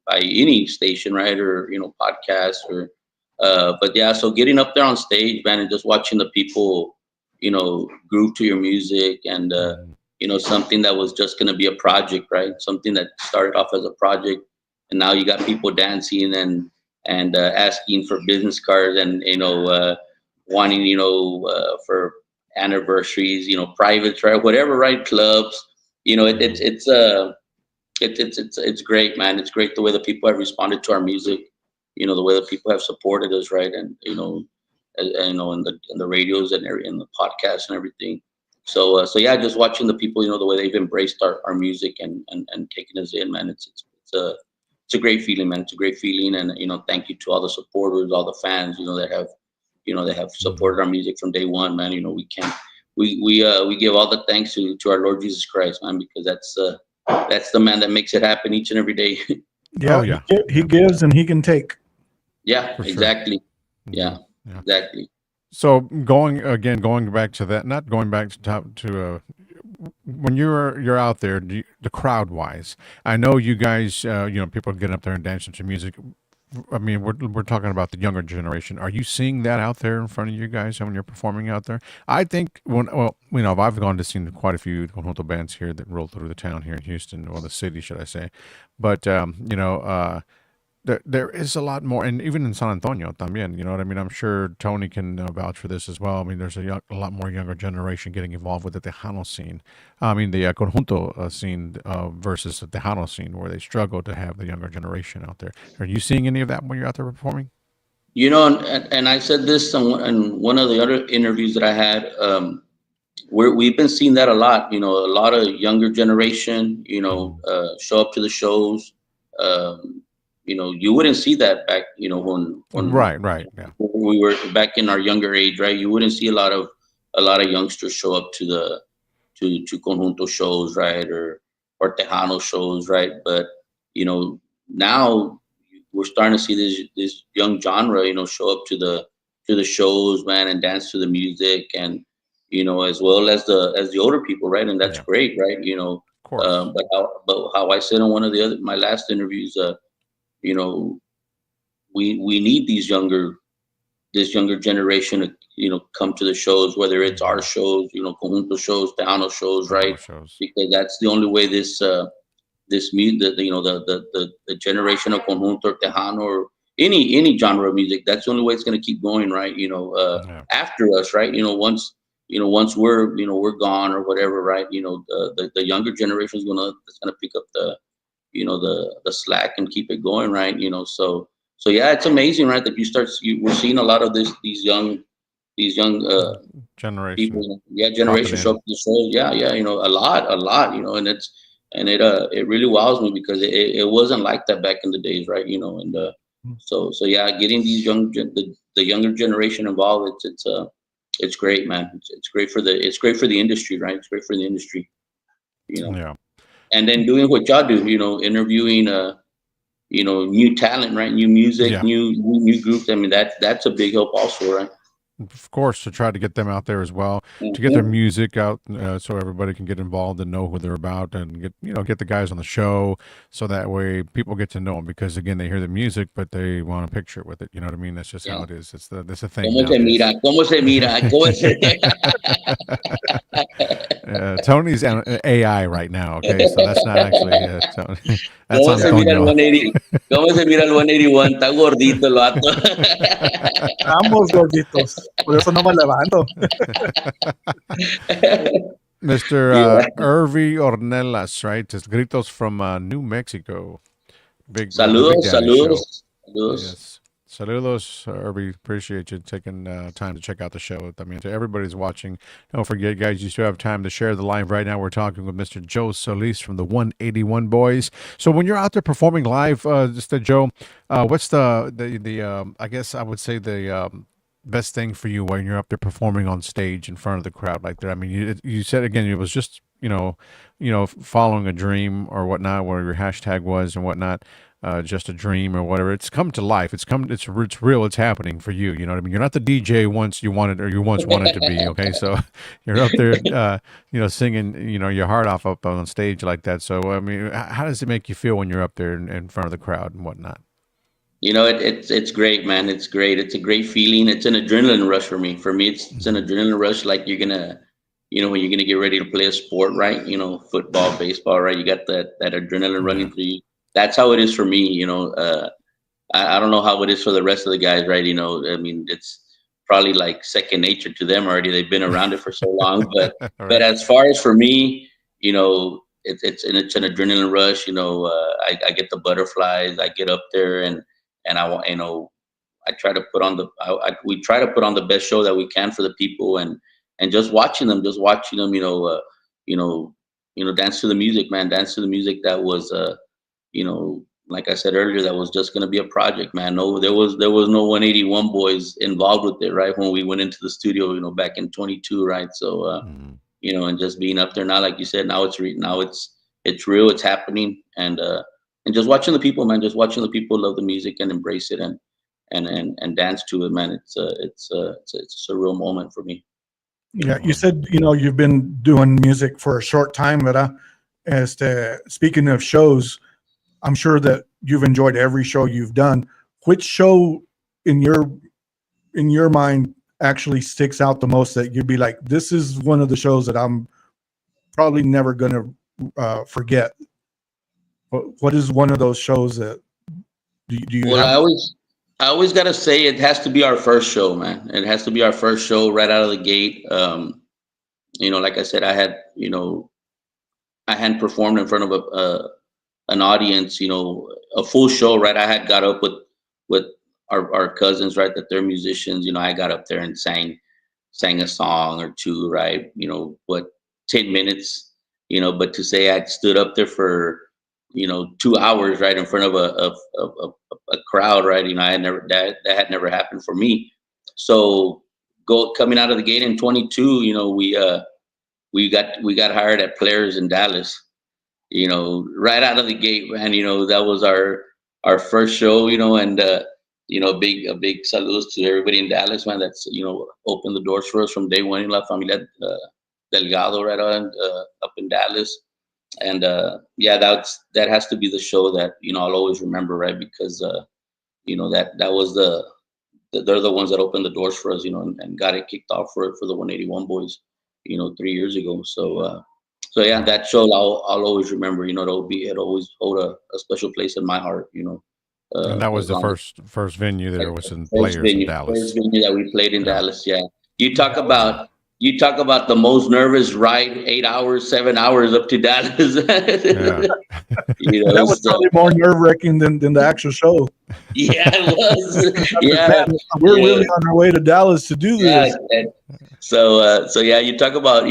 By any station, right, or podcast, or but yeah. So getting up there on stage, man, and just watching the people, groove to your music, and something that was just gonna be a project, right? Something that started off as a project, and now you got people dancing and asking for business cards, and wanting for anniversaries, privates, right, whatever, right, clubs. It's great, man. It's great the way the people have responded to our music. The way the people have supported us, right, and in the radios and in the podcasts and everything. So yeah, just watching the people, the way they've embraced our music and taking us in, man. It's a great feeling, man. It's a great feeling, and thank you to all the supporters, all the fans, that have supported our music from day one, man. We give all the thanks to our Lord Jesus Christ, man, because that's the man that makes it happen each and every day. Yeah. Oh, yeah. He gives and he can take. Yeah, For sure. exactly. Yeah, Yeah. exactly. So going back to that, not going back to when you're out there, the crowd wise, I know you guys, people getting up there and dancing to music. I mean, we're talking about the younger generation. Are you seeing that out there in front of you guys when you're performing out there? I think I've gone to see quite a few conjunto bands here that roll through the town here in Houston, or the city, should I say? But there is a lot more, and even in San Antonio, también. You know what I mean? I'm sure Tony can vouch for this as well. I mean, there's a lot more younger generation getting involved with the Tejano scene. I mean, the conjunto scene versus the Tejano scene, where they struggle to have the younger generation out there. Are you seeing any of that when you're out there performing? And I said this in one of the other interviews that I had. We've been seeing that a lot. A lot of younger generation, show up to the shows. You wouldn't see that back, when Right, yeah. when we were back in our younger age, right? You wouldn't see a lot of youngsters show up to conjunto shows, right, or Tejano shows, right? But now we're starting to see this young genre, show up to the shows, man, and dance to the music, and as well as the older people, right? And that's Yeah. great, right? Of course. But how I said in one of my last interviews, we need this younger generation to come to the shows, whether it's our shows, conjunto shows, Tejano shows, right? Shows. Because that's the only way this music, the generation of conjunto or Tejano, or any genre of music, that's the only way it's going to keep going, right? After us, right? Once we're gone or whatever, right? The younger generation is gonna pick up the slack and keep it going, right? So yeah, it's amazing, right, that we're seeing a lot of these young Generation. people, yeah, generation show up to the shows, yeah, a lot, and it really wows me, because it wasn't like that back in the days, right? And so yeah, getting these the younger generation involved, it's great, man. It's great for the industry, right? It's great for the industry, Yeah. and then doing what y'all do, interviewing new talent, right? New music, Yeah. new groups. I mean, that's a big help also, right? of course, to try to get them out there as well, to get their Mhm. music out, so everybody can get involved and know who they're about, and get the guys on the show, so that way people get to know them. Because again, they hear the music, but they want a picture with it. You know what I mean? That's just how Yeah. it is. That's the thing ¿Cómo se nowadays. mira? ¿Cómo se mira? ¿Cómo se... Tony's AI right now. Okay, so that's not actually Tony. That's ¿Cómo se mira el Antonio. 180? ¿Cómo se mira el 181? Está gordito el vato. Ambos gorditos. Por eso no me levanto. Mr. Yeah. Irvi Ornelas, right? Just gritos from New Mexico. The Big Saludos, Daddy Show. saludos, saludos. Yes. Saludos, Irvi. Appreciate you taking time to check out the show. I mean, to everybody's watching, don't forget, guys, you still have time to share the live right now. We're talking with Mr. Joe Solis from the 181 Boys. So when you're out there performing live, Joe, what's the I guess I would say the best thing for you when you're up there performing on stage in front of the crowd like that? I mean, you said again it was just following a dream or whatnot, where your hashtag was and whatnot, just a dream or whatever. It's come to life. It's real. It's happening for you. You know what I mean? You're not the DJ once you wanted or you once wanted to be. Okay, so you're up there, singing, your heart off up on stage like that. So I mean, how does it make you feel when you're up there in front of the crowd and whatnot? It's great, man. It's great. It's a great feeling. It's an adrenaline rush for me. For me, it's an adrenaline rush. Like you're gonna, when you're gonna get ready to play a sport, right? Football, baseball, right? You got that adrenaline running through you. That's how it is for me. I don't know how it is for the rest of the guys, right? I mean, it's probably like second nature to them already. They've been around it for so long. But Right. but as far as for me, it's an adrenaline rush. I get the butterflies. I get up there and I want, I try to put on we try to put on the best show that we can for the people, and just watching them, dance to the music, man, dance to the music. That was, like I said earlier, that was just gonna be a project, man. No, there was no 181 Boys involved with it, right? When we went into the studio, back in 22, right? So, Mhm. and just being up there now, like you said, now it's real, it's happening, and just watching the people, man, just watching the people love the music and embrace it and dance to it, man. It's a real moment for me. Yeah, you said you've been doing music for a short time, but speaking of shows, I'm sure that you've enjoyed every show you've done. Which show in your mind actually sticks out the most that you'd be like, this is one of the shows that I'm probably never going to forget? What is one of those shows that do you Well, have? I always gotta say it has to be our first show, man. It has to be our first show right out of the gate. Like I said, I hadn't performed in front of an audience, a full show, right? I had got up with our cousins, right? That they're musicians. I got up there and sang a song or two, right? 10 minutes, but to say I stood up there for 2 hours, right, in front of a crowd, right? I had never that had never happened for me. So coming out of the gate in 22, we got hired at Players in Dallas. Right out of the gate, man. That was our first show. And a big saludos to everybody in Dallas, man. That's opened the doors for us from day one in La Familia Delgado, right on up in Dallas. And yeah, that has to be the show that I'll always remember, right? Because that was they're the ones that opened the doors for us, and got it kicked off for the 181 Boys, 3 years ago. So yeah, that show I'll always remember. It always hold a special place in my heart. And that was As the long as first venue there was in first Players in venue, Dallas. that we played in Yeah. Dallas. Yeah, you talk about you talk about the most nervous ride, 8 hours, 7 hours up to Dallas. Yeah. That was So, probably more nerve-wracking than the actual show. yeah, it was. Yeah, Man, we're yeah, really on our way to Dallas to do yeah. this. So yeah, you talk about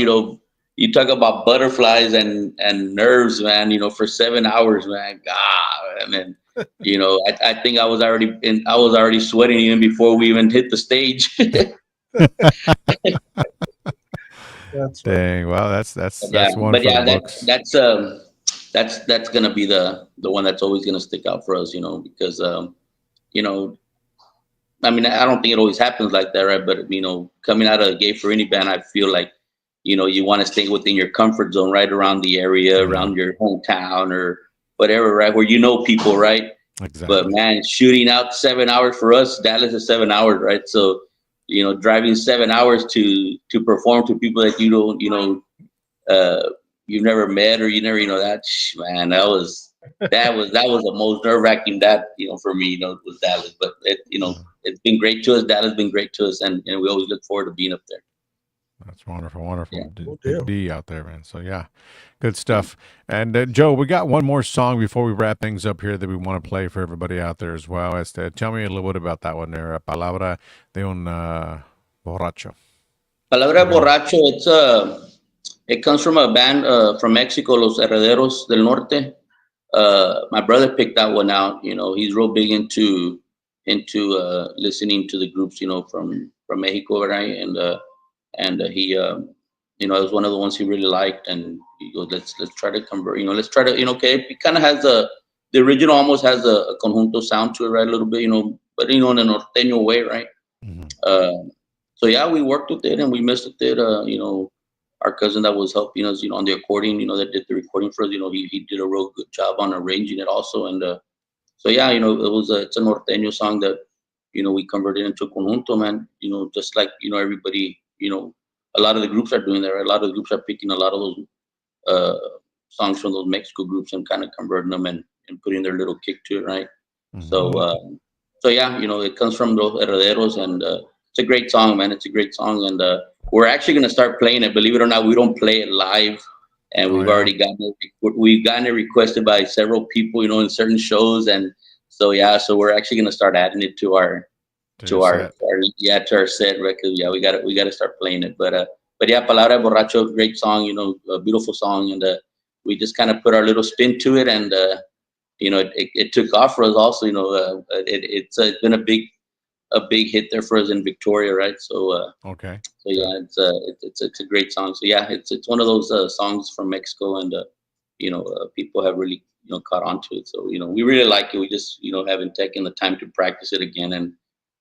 butterflies and nerves, man. For 7 hours, man. God, man. I think I was already sweating even before we even hit the stage. That's right. Dang. Well, that's Yeah, one but for the yeah, books. that's gonna be the one that's always gonna stick out for us, because you know I mean, I don't think it always happens like that, right? But coming out of a gay for any band, I feel like you want to stay within your comfort zone, right around the area, around your hometown or whatever, right, where people, right? Exactly. But man, shooting out 7 hours for us, Dallas is 7 hours, right? So driving 7 hours to perform to people that you don't, you've never met or you never, that man, that was the most nerve wracking for me, was Dallas. But it's been great to us. Dallas has been great to us, and we always look forward to being up there. That's wonderful, wonderful. Yeah. Big D out there, man. So yeah, good stuff. And Joe, we got one more song before we wrap things up here that we want to play for everybody out there as well. Tell me a little bit about that one there. Palabra de un borracho. Palabra borracho. It comes from a band from Mexico, Los Herederos del Norte. My brother picked that one out. He's real big into listening to the groups, from Mexico, right? And he, it was one of the ones he really liked, and he goes, let's try to convert, let's try to, okay, it kind of has the original almost has a conjunto sound to it, right, a little bit, but in a norteño way, right? Mm-hmm. So yeah, we worked with it and we messed with it. Our cousin that was helping us, on the accordion, that did the recording for us, he did a real good job on arranging it also, and so yeah, it's a norteño song that we converted into conjunto, man. Just like everybody. A lot of the groups are doing that, right? A lot of the groups are picking a lot of those songs from those Mexico groups and kind of converting them and putting their little kick to it, right? Mm-hmm. So yeah, it comes from those Herederos, and it's a great song, man. It's a great song, and we're actually gonna start playing it. Believe it or not, we don't play it live, and we've already gotten it requested by several people, in certain shows, and so yeah, so we're actually gonna start adding it to our set, right? Because we got to start playing it. But yeah, Palabra Borracho, great song, a beautiful song, and we just kind of put our little spin to it, and it took off for us also. It's been a big hit there for us in Victoria, right? So okay. So yeah, it's a great song. So yeah, it's one of those songs from Mexico, and people have really caught on to it. So we really like it. We just haven't taken the time to practice it again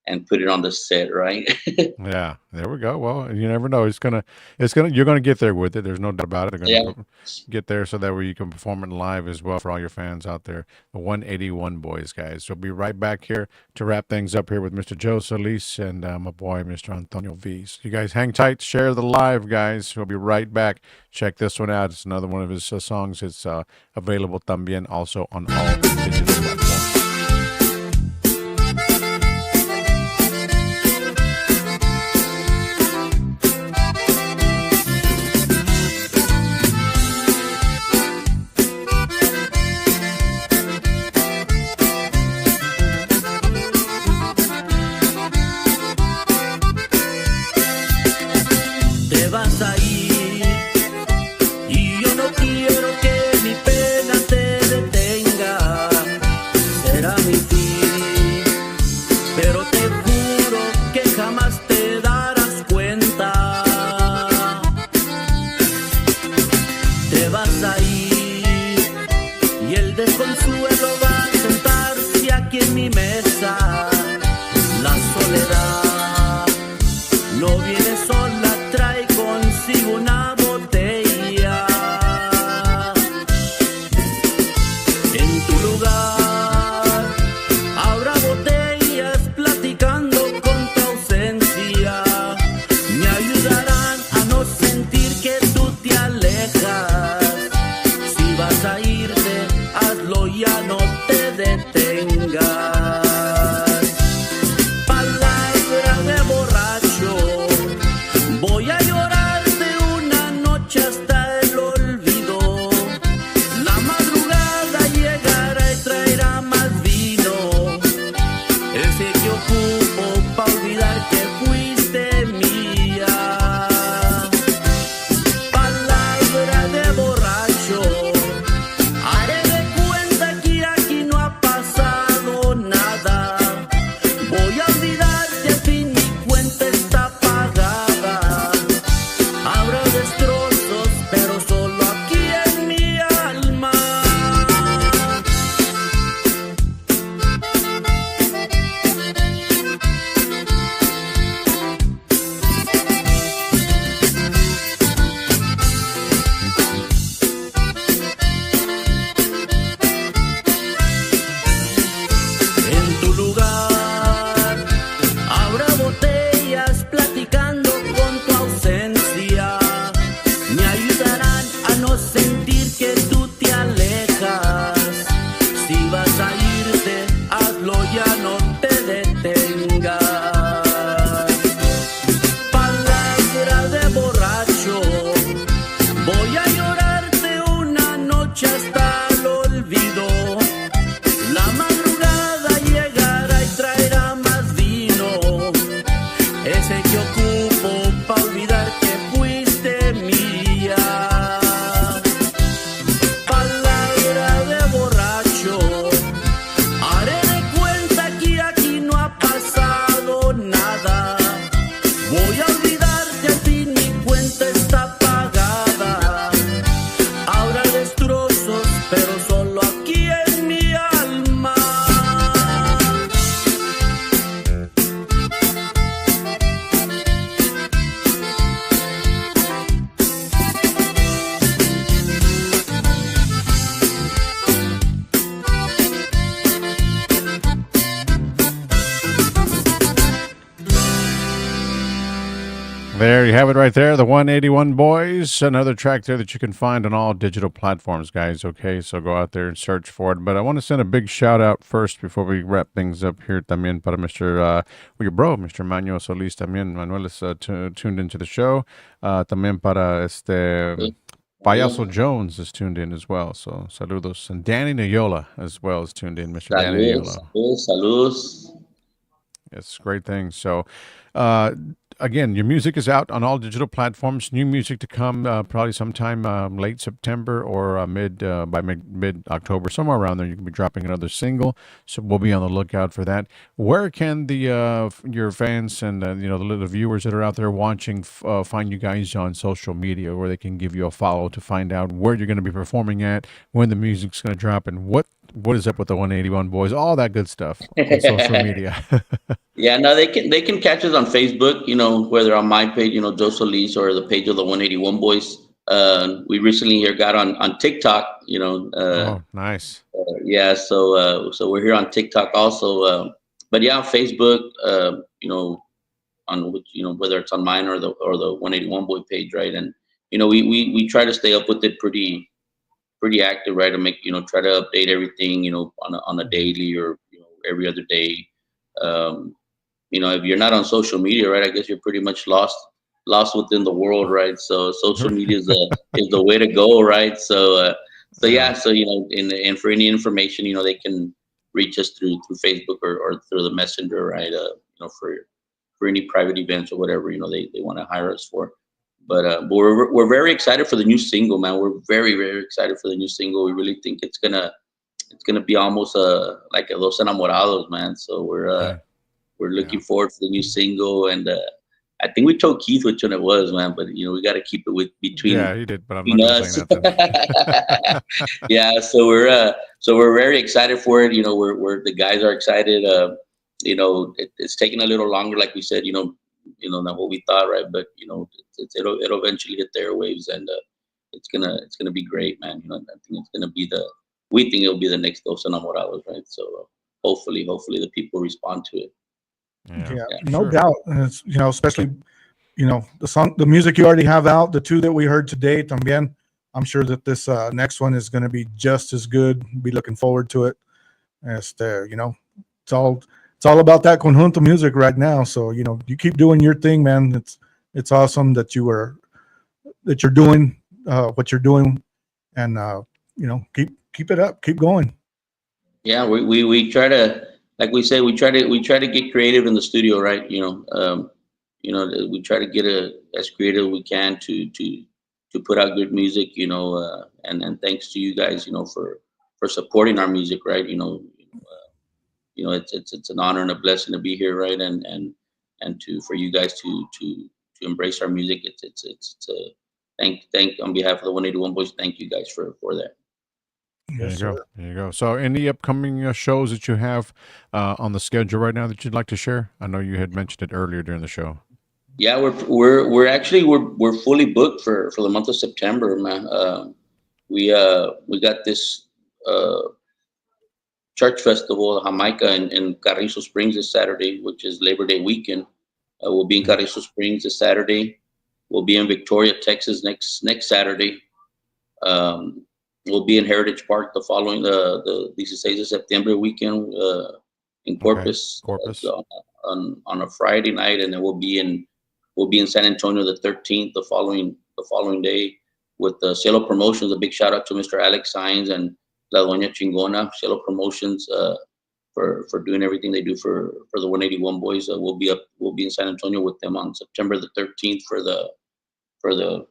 and put it on the set, right? Yeah, there we go. Well, you never know. You're gonna get there with it. There's no doubt about it. They're gonna get there so that way you can perform it live as well for all your fans out there. The 181 boys, guys. So we'll be right back here to wrap things up here with Mr. Joe Solis and my boy, Mr. Antonio V. So you guys hang tight, share the live, guys. We'll be right back. Check this one out. It's another one of his songs. It's available también also on all digital platforms. Haré de cuenta que aquí noche hasta el olvido. La madrugada llegará y traerá más vino, ese que ocupo pa' olvidar que fuiste mía. Palabra de borracho, haré de cuenta que aquí no ha pasado nada. Voy a olvidarte, al fin mi cuenta está pagada. Habrá destrozos, pero solo aquí en mi alma. There you have it right there, the 181 Boys. Another track there that you can find on all digital platforms, guys. Okay, so go out there and search for it. But I want to send a big shout out first before we wrap things up here también para Mr. Well, your bro, Mr. Manuel Solis también. Manuel is tuned into the show. También para Payaso Jones is tuned in as well. So saludos. And Danny Nayola as well is tuned in, Mr. Danny Nayola. Saludos. It's a great thing. So, again, your music is out on all digital platforms. New music to come probably sometime late September or mid October, somewhere around there. You can be dropping another single, so we'll be on the lookout for that. Where can the your fans and the viewers that are out there watching find you guys on social media, where they can give you a follow to find out where you're going to be performing at, when the music's going to drop, and what is up with the 181 Boys, all that good stuff on social media. Yeah, no, they can catch us on Facebook, whether on my page, Joe Solis, or the page of the 181 Boys. We recently here got on TikTok, oh, nice. Yeah, so we're here on TikTok also. But yeah, on Facebook, on which, whether it's on mine or the 181 Boy page, right? And we try to stay up with it pretty active, right? To make try to update everything, on a daily or every other day. If you're not on social media, right, I guess you're pretty much lost within the world, right? So social media is the way to go, right? So yeah, so and for any information, they can reach us through Facebook or through the messenger, right? For any private events or whatever they want to hire us for. But we're very excited for the new single, man. We're very, very excited for the new single. We really think it's gonna be almost like a Los Enamorados, man. So we're looking forward to the new single, and I think we told Keith which one it was, man. But we got to keep it between. Yeah, he did, but I'm not gonna say that. Yeah, so we're very excited for it. We're the guys are excited. It's taking a little longer, like we said. Than what we thought, right? But it'll eventually hit the airwaves, and it's gonna be great, man. I think it's gonna be we think it'll be the next Dos Enamorados, right? So hopefully the people respond to it. Yeah, no doubt. And it's, especially, the music you already have out, the two that we heard today, también, I'm sure that this next one is going to be just as good. Be looking forward to it. It's all about that conjunto music right now. So, you keep doing your thing, man. It's awesome that you're doing what you're doing, and keep it up, keep going. Yeah, we try to, like we say, we try to get creative in the studio, right? We try to get as creative as we can to put out good music, and thanks to you guys, for supporting our music, right? It's an honor and a blessing to be here, right? And for you guys to embrace our music. It's thank on behalf of the 181 Boys. Thank you guys for that. There you go. There you go. So, any upcoming shows that you have on the schedule right now that you'd like to share? I know you had mentioned it earlier during the show. Yeah, we're actually fully booked for the month of September, man. We got this church festival, Jamaica, in Carrizo Springs this Saturday, which is Labor Day weekend. We'll be in Carrizo Springs this Saturday. We'll be in Victoria, Texas next Saturday. We'll be in Heritage Park the following the 16 de Septiembre weekend in Corpus, on a Friday night, and then we'll be in San Antonio the 13th the following day. with the Cielo Promotions. A big shout out to Mr. Alex Sainz and La Doña Chingona, Cielo Promotions, for doing everything they do for the 181 boys. We'll be in San Antonio with them on September the 13th for the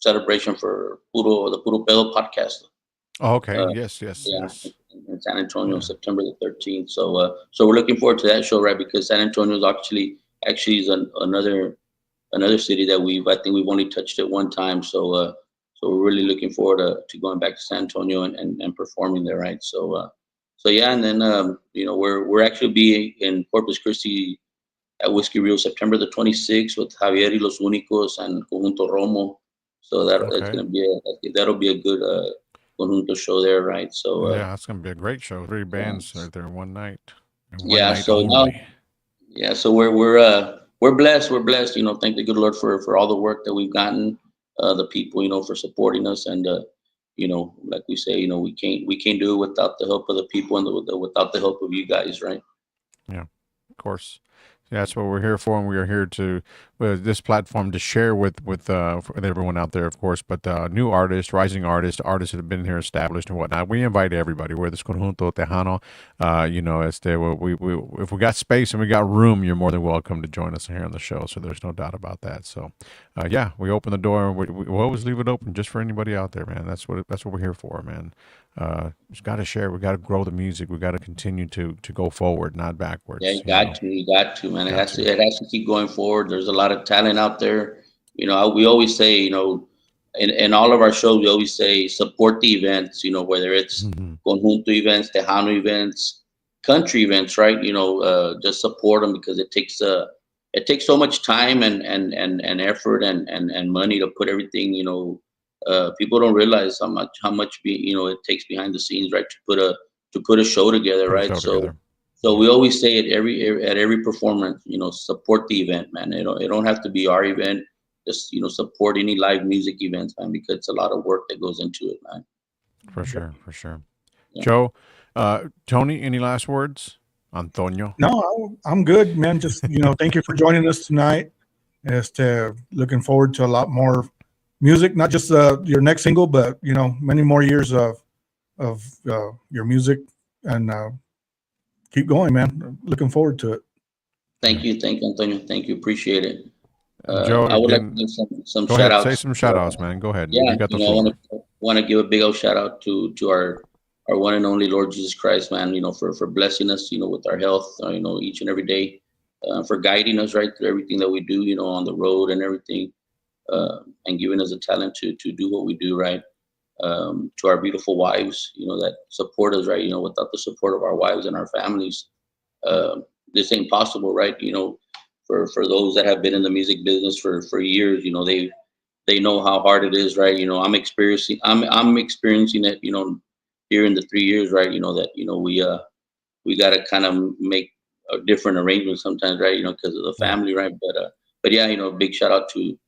celebration for the Puro Pedo podcast. Oh, okay. Uh, Yes, yes, yeah, yes. in San Antonio, Yeah. September the 13th. So we're looking forward to that show, right? Because San Antonio is actually is another city that I think we've only touched it one time. So we're really looking forward to going back to San Antonio and performing there, right? So yeah, and then we're actually be in Corpus Christi at Whiskey Rio September the 26th with Javier y Los Únicos and Conjunto Romo. So Okay. that'll be a good Conjunto show there, right? Yeah, that's gonna be a great show. Three Yeah, bands right there in one night, and one yeah. night So now, only. yeah. So we're blessed. We're blessed. Thank the good Lord for all the work that we've gotten, the people, for supporting us, and like we say, we can't do it without the help of the people and without the help of you guys, right? Yeah, of course. Yeah, that's what we're here for, and we are here to with this platform to share with everyone out there, of course. But new artists, rising artists, artists that have been here established and whatnot. We invite everybody. We're this Conjunto Tejano. If we got space and we got room, you're more than welcome to join us here on the show. So there's no doubt about that. So, yeah, we open the door. We always leave it open just for anybody out there, man. That's what we're here for, man. Just got to share. We got to grow the music. We got to continue to go forward, not Yeah, backwards. you got to, man. It Got has to, to. it has to keep going forward. There's a lot of talent out there. We always say, in all of our shows, we always say support the events. Whether it's Hmm. conjunto events, Tejano events, country events, right? Just support them because it takes so much time and effort and money to put everything. People don't realize how much it takes behind the scenes, right? To put a show together, Put a right? show So. together. So Yeah, we always say it at every performance, support the event, man. It don't have to be our event. Just support any live music events, man, because it's a lot of work that goes into it, man. for sure, for sure. Yeah. Joe, Tony, any last words? Antonio. No, I'm good, man. Just thank you for joining us tonight. Looking forward to a lot more music, not just your next single, but many more years of your music, and keep going, man. Looking forward to it. Thank you, Antonio. Thank you, appreciate it. And Joe, I would like to again, give some go shout ahead. Say outs. some shout outs, man. Go ahead. Yeah, You got the I want floor. to give a big old shout out to our one and only Lord Jesus Christ, man. For blessing us, with our health, each and every day, for guiding us right through everything that we do, on the road and everything, and giving us the talent to do what we do, right. To our beautiful wives, that support us, right. Without the support of our wives and our families, uh, this ain't possible, right. For those that have been in the music business for years, they know how hard it is, right. I'm experiencing it, here in the 3 years, right. That we got to kind of make different arrangements sometimes, right. Because of the Yeah, family, right. But yeah, big shout out to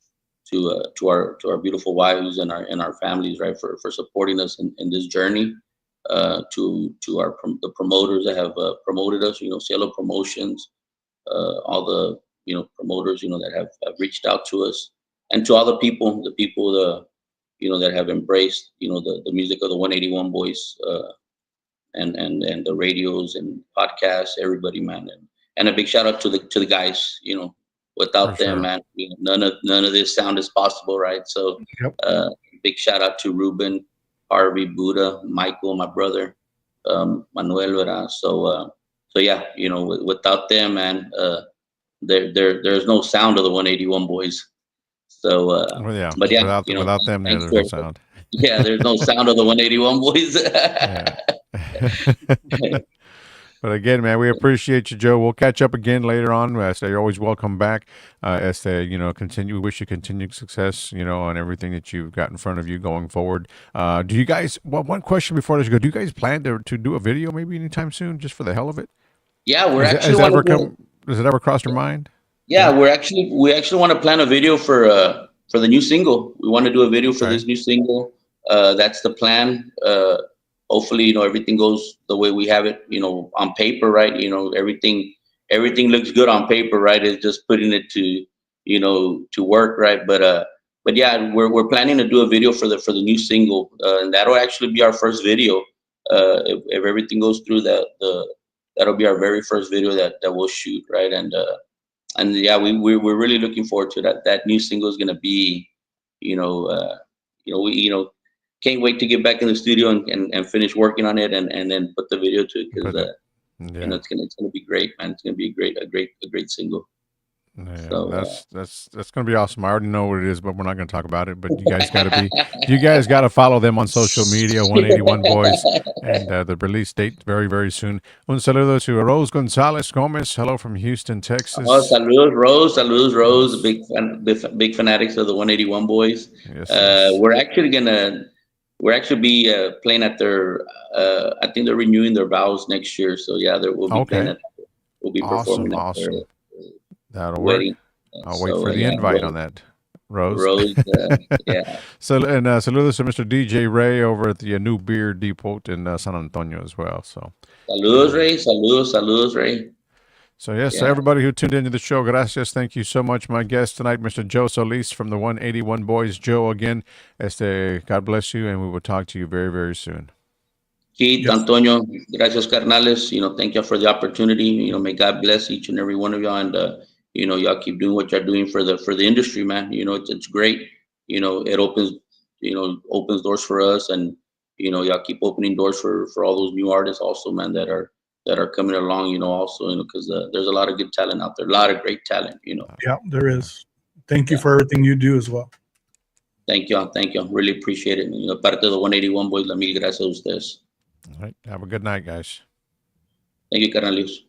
our beautiful wives and our families, right, for supporting us in this journey. To the promoters that have promoted us, Cielo Promotions, all the promoters, that have reached out to us, and to all the people that have embraced the music of the 181 boys, and the radios and podcasts, everybody, man, and a big shout out to the guys. for Without them, sure. man, none of this sound is possible, right? So, Yep. big shout out to Ruben, Harvey, Buddha, Michael, my brother, Manuel, ¿verdad? So yeah, without them, man, there's no sound of the 181 boys. So, Well, yeah. but yeah, Without them, thanks there's for no it. sound. Yeah, there's no sound of the 181 boys. Yeah. But again, man, we appreciate you, Joe. We'll catch up again later on. You're always welcome back. Continue. We wish you continued success, on everything that you've got in front of you going forward. Do you guys? Well, one question before I let you go. Do you guys plan to do a video maybe anytime soon, just for the hell of it? Yeah, we're Has, actually has that want to ever do. come? Does it ever cross your mind? Yeah, we actually want to plan a video for the new single. We want to do a video for Okay. this new single. That's the plan. Hopefully, everything goes the way we have it, on paper, right? Everything looks good on paper, right? It's just putting it to work, right? But but yeah, we're planning to do a video for the new single, and that'll actually be our first video. If everything goes through, that'll be our very first video that we'll shoot, right? And yeah, we're really looking forward to that. That new single is gonna be, we can't wait to get back in the studio and finish working on it and then put the video to it, because yeah. it's gonna be great, man. It's gonna be a great single. Yeah, So that's gonna be awesome. I already know what it is, but we're not gonna talk about it. But you guys gotta follow them on social media, 181 Boys, and the release date very, very soon. Un saludo to Rose Gonzalez Gomez. Hello from Houston, Texas. oh, saludos, Rose. Big fanatics of the 181 Boys. Yes, yes. We're actually be playing at their. I think they're renewing their vows next year. So yeah, we'll be playing at. We'll be performing at their That'll wedding. work. I'll wait for the invite on that, Rose. Yeah. So and saludos to Mr. DJ Ray over at the New Beer Depot in San Antonio as well. So Saludos, Ray. Saludos, Ray. So yes, so everybody who tuned into the show, gracias. Thank you so much. My guest tonight, Mr. Joe Solis from the 181 Boys. Joe, again, God bless you, and we will talk to you very, very soon. Keith, Antonio, gracias, carnales. Thank you for the opportunity. May God bless each and every one of y'all, and y'all keep doing what you're doing for the industry, man. It's great. It opens doors for us, and y'all keep opening doors for all those new artists also, man, that are coming along, also, because there's a lot of good talent out there, a lot of great talent, Yeah, there is. Thank you for everything you do as well. Thank you. Really appreciate it. Parte de the 181 Boys, la mil gracias a ustedes. All right. Have a good night, guys. Thank you, carnalitos.